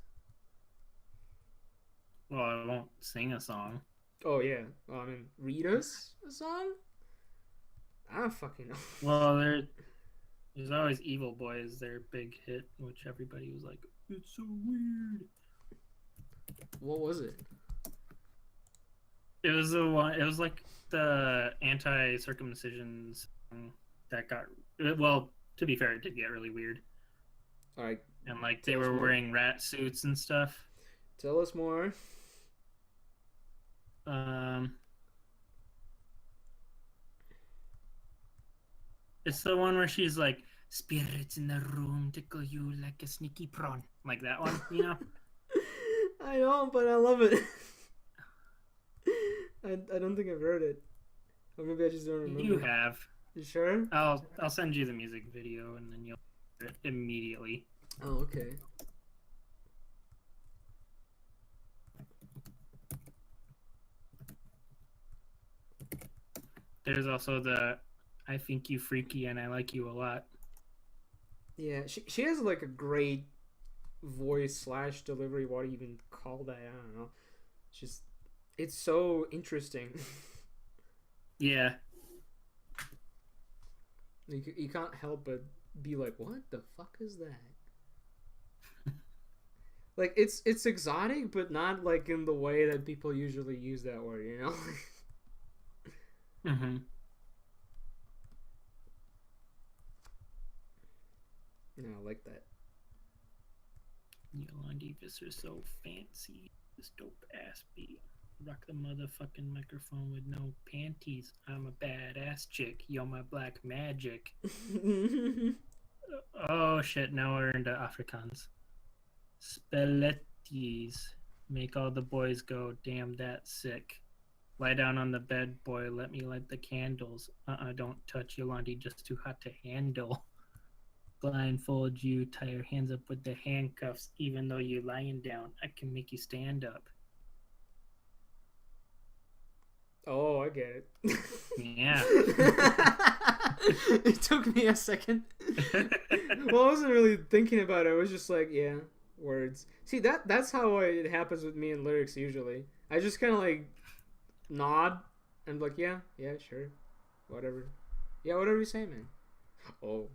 Well, I won't sing a song.
Oh yeah, well, I mean, read us a song. I don't fucking know.
Well, there's always Evil Boys, their big hit, which everybody was like, it's so weird.
What was it?
It was the one. It was like the anti-circumcision song that got. Well, to be fair, it did get really weird.
All right.
And like they were wearing rat suits and stuff.
Tell us more.
It's the one where she's like, spirits in the room tickle you like a sneaky prawn. Like that one, you know?
I know, but I love it. I don't think I've heard it. Or maybe I just don't remember.
You have.
You sure?
I'll send you the music video and then you'll hear it immediately.
Oh, okay.
There's also the I think you freaky and I like you a lot.
Yeah, she has like a great voice / delivery. What do you even call that? I don't know. It's so interesting.
Yeah.
You can't help but be like, what the fuck is that? Like, it's exotic, but not like in the way that people usually use that word, you know?
Mm-hmm.
No, I like that.
You o-landi, this are so fancy. This dope ass beat. Rock the motherfucking microphone with no panties. I'm a badass chick. You're my black magic. Oh shit, now we're into Afrikaans. Spelletties. Make all the boys go, damn, that's sick. Lie down on the bed, boy, let me light the candles. Don't touch o-landi, just too hot to handle. Blindfold you, tie your hands up with the handcuffs. Even though you're lying down, I can make you stand up.
Oh, I get it.
Yeah.
It took me a second. Well, I wasn't really thinking about it. I was just like, yeah, words. See, that's how it happens with me in lyrics usually. I just kind of like nod and be like, yeah, sure, whatever. Yeah, whatever you say, man. Oh.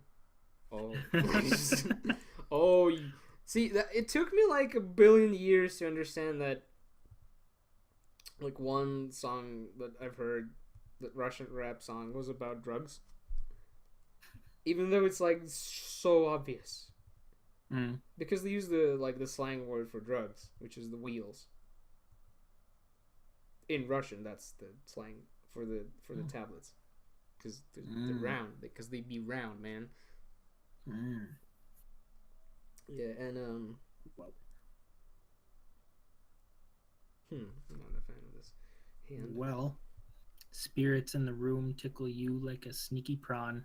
Oh. See, it took me like a billion years to understand that. Like one song that I've heard, that Russian rap song, was about drugs. Even though it's like so obvious, because they use the slang word for drugs, which is the wheels. In Russian, that's the slang for the tablets, because they're round, because they be round, man. Yeah, and I'm not a fan of this.
Well, spirits in the room tickle you like a sneaky prawn.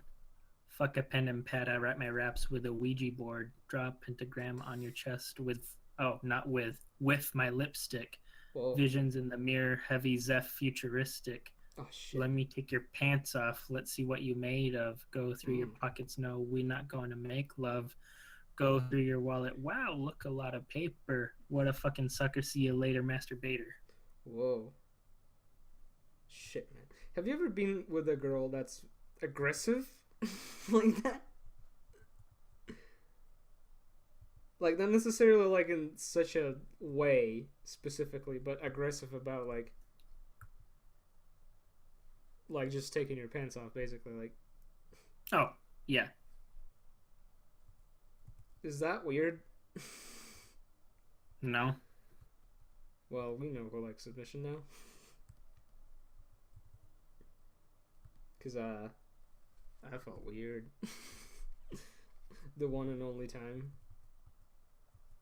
Fuck a pen and pad, I write my raps with a Ouija board. Draw a pentagram on your chest with my lipstick.
Whoa.
Visions in the mirror, heavy Zeph futuristic.
Oh shit.
Let me take your pants off, let's see what you made of. Go through your pockets, no, we not going to make love. Go through your wallet, wow, look, a lot of paper. What a fucking sucker, see you later, masturbator.
Whoa. Shit, man. Have you ever been with a girl that's aggressive like that? Like, not necessarily like in such a way specifically, but aggressive about like just taking your pants off, basically. Like,
oh yeah.
Is that weird?
No.
Well, we know who likes submission now. Cause I felt weird. The one and only time.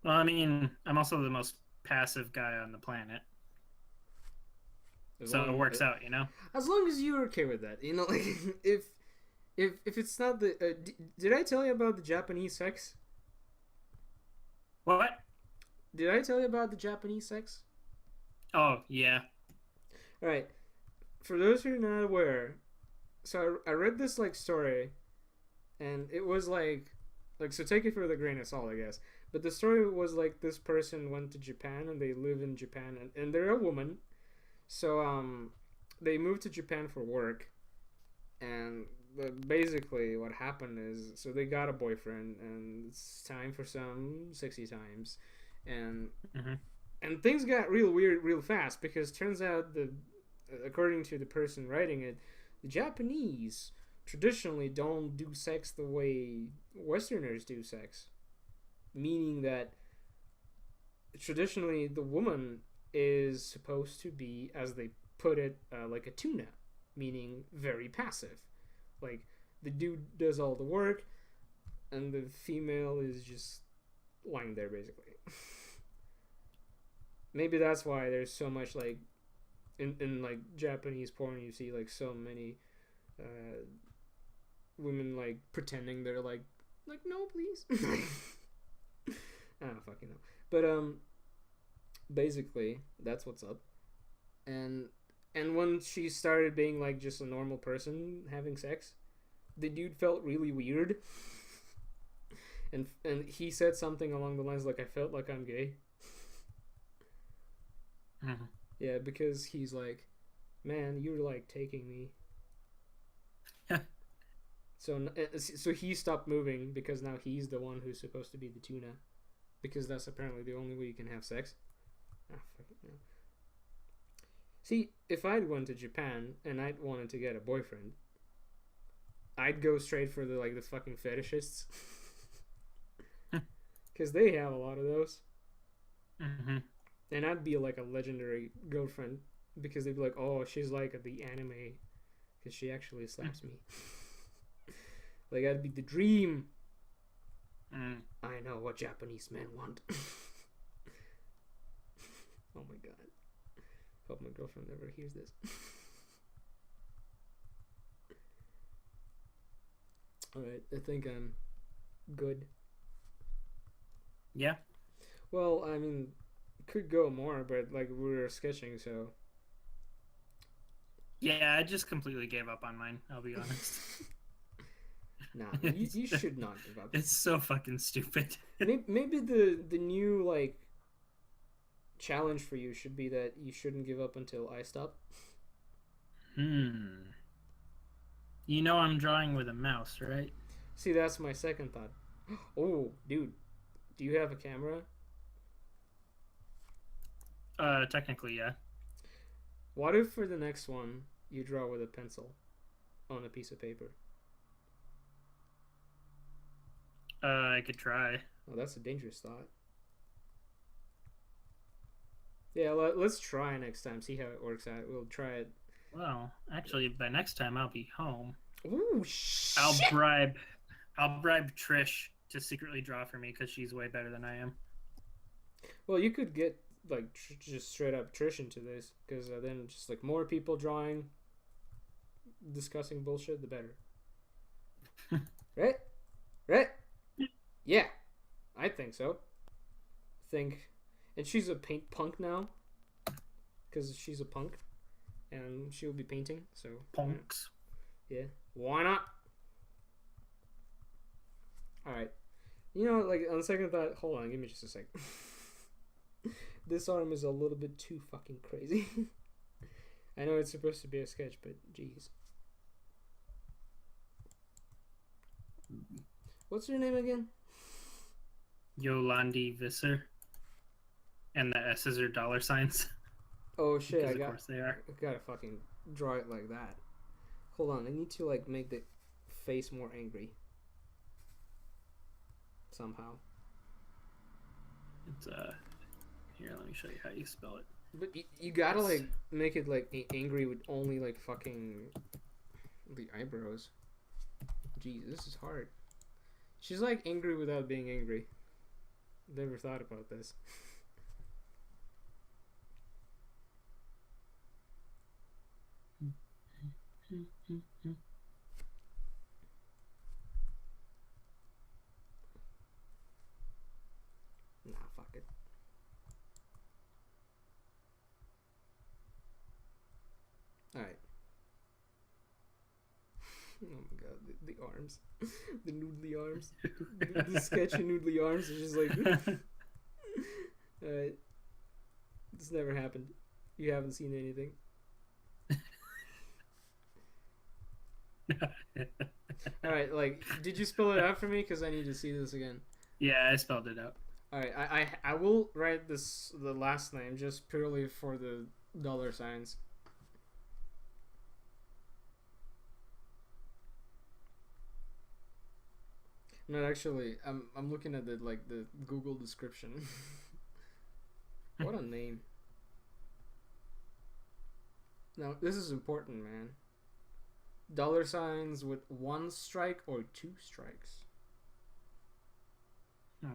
Well, I mean, I'm also the most passive guy on the planet. So it works out, you know?
As long as you're okay with that. You know, like, if it's not the... did I tell you about the Japanese sex?
What?
Did I tell you about the Japanese sex?
Oh, yeah.
Alright. For those who are not aware, so I read this, like, story, and it was, like, so take it for the grain of salt, I guess. But the story was, like, this person went to Japan, and they live in Japan, and they're a woman. So, they moved to Japan for work, and basically what happened is, so they got a boyfriend, and it's time for some sexy times, and things got real weird real fast, because turns out according to the person writing it, the Japanese traditionally don't do sex the way Westerners do sex, meaning that traditionally the woman is supposed to be, as they put it, like a tuna, meaning very passive. Like, the dude does all the work, and the female is just lying there, basically. Maybe that's why there's so much, like, in like, Japanese porn, you see, like, so many women, like, pretending they're, like, no, please. I don't fucking know. But, basically, that's what's up. And when she started being, like, just a normal person having sex, the dude felt really weird. and he said something along the lines like, I felt like I'm gay. Yeah, because he's like, man, you're, like, taking me. So he stopped moving because now he's the one who's supposed to be the tuna. Because that's apparently the only way you can have sex. Ah, fuck it, no. See, if I'd went to Japan and I'd wanted to get a boyfriend, I'd go straight for the fucking fetishists. Because they have a lot of those. And I'd be like a legendary girlfriend, because they'd be like, oh, she's like the anime, because she actually slaps me. Like, I'd be the dream. I know what Japanese men want. Oh my god. Hope my girlfriend never hears this. Alright, I think I'm good.
Yeah.
Well, I mean, could go more, but like we were sketching, so.
Yeah, I just completely gave up on mine, I'll be honest.
Nah, you should not give up.
It's so fucking stupid.
Maybe the new like challenge for you should be that you shouldn't give up until I stop.
You know I'm drawing with a mouse, right?
See, that's my second thought. Oh, dude, do you have a camera?
Technically, yeah.
What if for the next one you draw with a pencil on a piece of paper?
I could try.
Oh, that's a dangerous thought. Yeah, let's try next time. See how it works out. We'll try it.
Well, actually, by next time I'll be home.
Ooh, shit!
I'll bribe Trish to secretly draw for me because she's way better than I am.
Well, you could get like just straight up Trish into this, because then just like more people drawing, discussing bullshit, the better. Right? Yeah, I think so. And she's a paint punk now, because she's a punk, and she'll be painting. So
punks.
Yeah, why not? All right, you know, like on second thought, hold on, give me just a sec. This arm is a little bit too fucking crazy. I know it's supposed to be a sketch, but jeez. What's your name again?
o-landi Visser. And the S's are dollar signs.
Oh shit,
Because of course they are.
I gotta fucking draw it like that. Hold on, I need to like make the face more angry. Somehow.
It's here, let me show you how you spell it.
But you gotta like make it like angry with only like fucking the eyebrows. Jeez, this is hard. She's like angry without being angry. Never thought about this. Nah, fuck it. Alright. Oh my god, the arms. The noodly arms. The sketchy noodly arms are just like... Alright. This never happened. You haven't seen anything. Alright, like, did you spell it out for me? Because I need to see this again.
Yeah, I spelled it out.
Alright, I will write the last name just purely for the dollar signs. Not actually. I'm looking at the Google description. What a name. Now this is important, man. Dollar signs with 1 strike or 2 strikes.
Oh.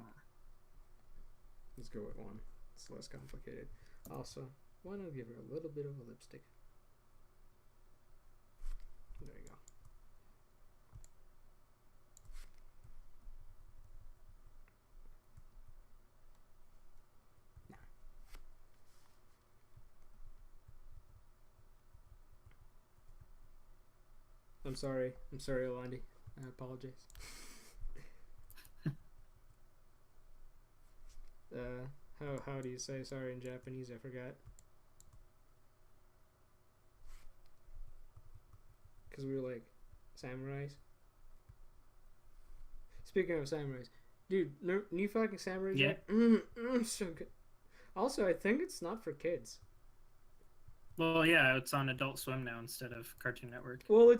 Let's go with 1. It's less complicated. Also, why not give her a little bit of a lipstick? There you go. I'm sorry, o-landi. I apologize. How do you say sorry in Japanese? I forgot. Because we were like samurais. Speaking of samurais, dude, new fucking samurais.
Yeah.
So good. Also, I think it's not for kids.
Well, yeah, it's on Adult Swim now instead of Cartoon Network.
Well,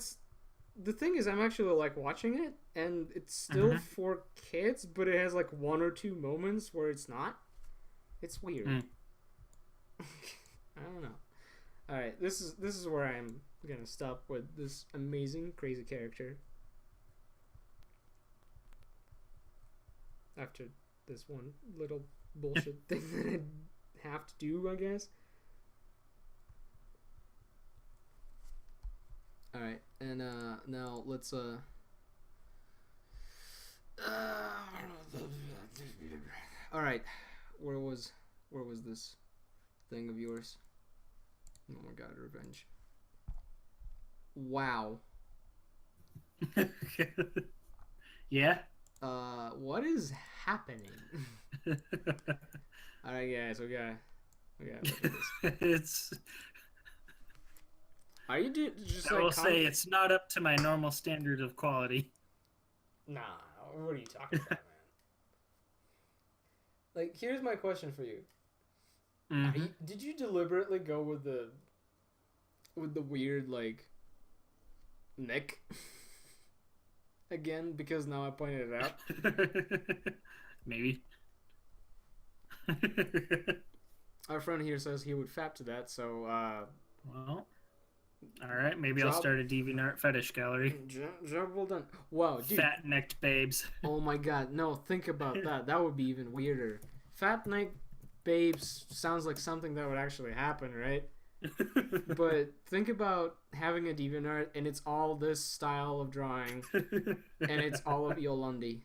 the thing is, I'm actually like watching it, and it's still for kids, but it has like 1 or 2 moments where it's not. It's weird. I don't know. All right, this is where I'm gonna stop with this amazing, crazy character. After this one little bullshit thing that I have to do, I guess. All right, and now let's all right, where was this thing of yours? Oh my god, revenge. Wow.
Yeah.
What is happening? All right, guys, we gotta look at this.
It's.
Are you just
I
like
will say it's not up to my normal standard of quality.
Nah, what are you talking about, man? Like, here's my question for you.
Mm-hmm.
Did you deliberately go with the weird like neck again because now I pointed it out?
Maybe.
Our friend here says he would fap to that, so
well, all right. Maybe I'll start a DeviantArt fetish gallery.
Job well done. Wow, dude.
Fat necked babes.
Oh my god, no! Think about that. That would be even weirder. Fat neck babes sounds like something that would actually happen, right? But think about having a DeviantArt and it's all this style of drawing, and it's all of o-landi.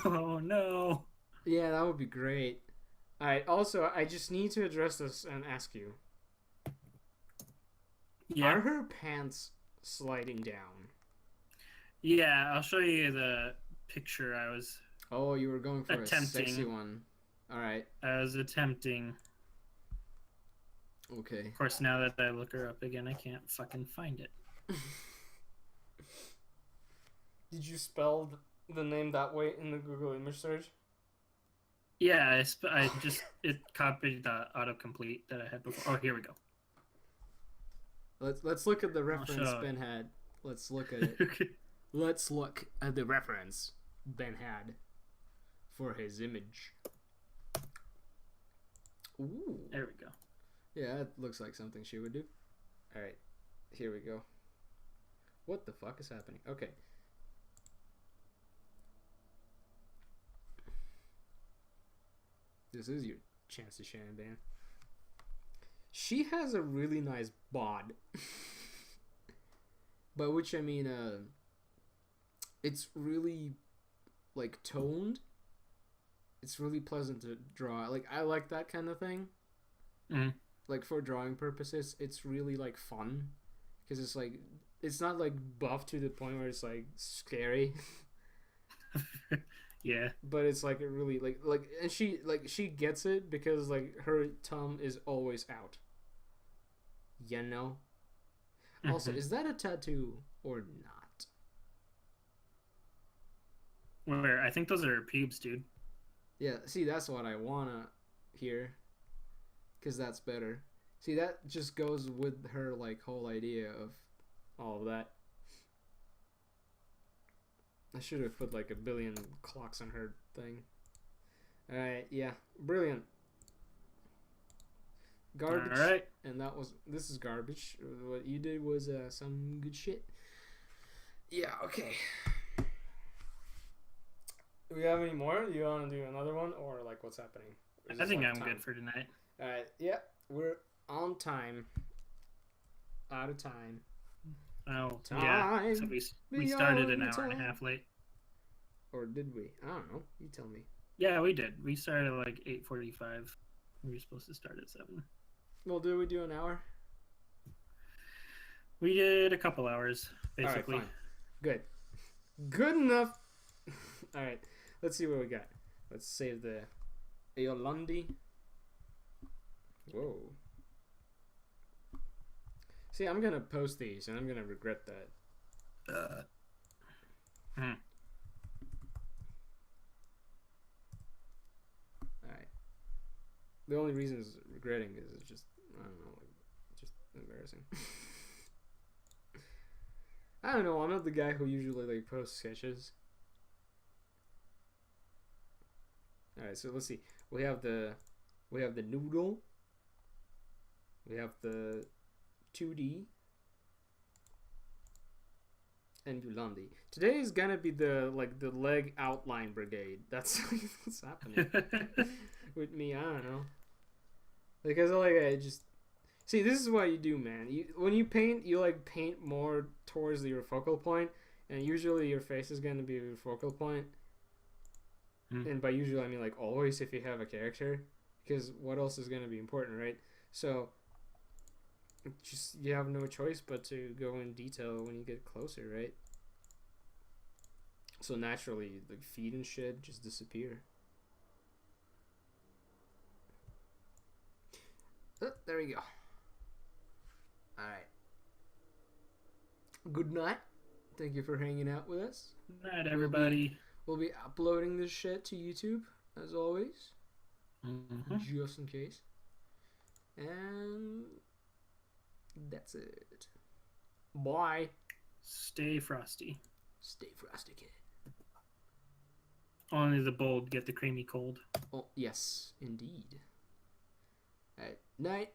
Oh no!
Yeah, that would be great. Alright, also, I just need to address this and ask you.
Yeah.
Are her pants sliding down?
Yeah, I'll show you the picture I was...
Oh, you were going for
attempting.
A sexy one. Alright.
I was attempting.
Okay.
Of course, now that I look her up again, I can't fucking find it.
Did you spell the name that way in the Google image search?
Yeah, I just it copied the autocomplete that I had before. Oh, here we go.
Let's look at the reference Ben had. Let's look at it.
Okay.
Let's look at the reference Ben had for his image. Ooh.
There we go.
Yeah, it looks like something she would do. Alright, here we go. What the fuck is happening? Okay. This is your chance to shine, Dan. She has a really nice bod. By which I mean, it's really, like, toned. It's really pleasant to draw. Like, I like that kind of thing.
Mm.
Like, for drawing purposes, it's really, like, fun. Because it's, like, it's not, like, buff to the point where it's, like, scary.
Yeah.
But it's, like, a really, like, and she gets it because, like, her tongue is always out. You know? Mm-hmm. Also, is that a tattoo or not?
Where? I think those are her pubes, dude.
Yeah, see, that's what I wanna hear. Because that's better. See, that just goes with her, like, whole idea of all of that. I should have put, like, 1 billion clocks on her thing. Alright, yeah. Brilliant. Garbage.
Alright.
And this is garbage. What you did was some good shit. Yeah, okay. Do we have any more? Do you want to do another one? Or, like, what's happening?
I think I'm good for tonight.
Alright, yeah. We're on time. Out of time.
Oh,
time.
Yeah. So we started an hour and a half late.
Or did we? I don't know. You tell me.
Yeah, we did. We started at like 8:45. We were supposed to start at 7.
Well, did we do an hour?
We did a couple hours, basically.
All right, fine. Good. Good enough. All right. Let's see what we got. Let's save the o-landi. Whoa. See, I'm gonna post these, and I'm gonna regret that. Alright. The only reason is regretting is it's just, I don't know, like, just embarrassing. I don't know, I'm not the guy who usually, like, posts sketches. Alright, so let's see. We have the Noodle. We have the 2D. And o-landi. Today is gonna be the leg outline brigade. That's what's happening with me. I don't know, because See, this is what you do, man. When you paint, you like paint more towards your focal point, and usually your face is going to be your focal point. And by usually, I mean like always if you have a character, because what else is going to be important, right? So, just you have no choice but to go in detail when you get closer, right? So naturally, the feet and shit just disappear. Oh, there we go. Alright. Good night. Thank you for hanging out with us.
Good night, everybody.
We'll be uploading this shit to YouTube, as always. Just in case. And that's it. Bye.
Stay frosty.
Stay frosty, kid.
Only the bold get the creamy cold.
Oh, yes, indeed. Alright, night.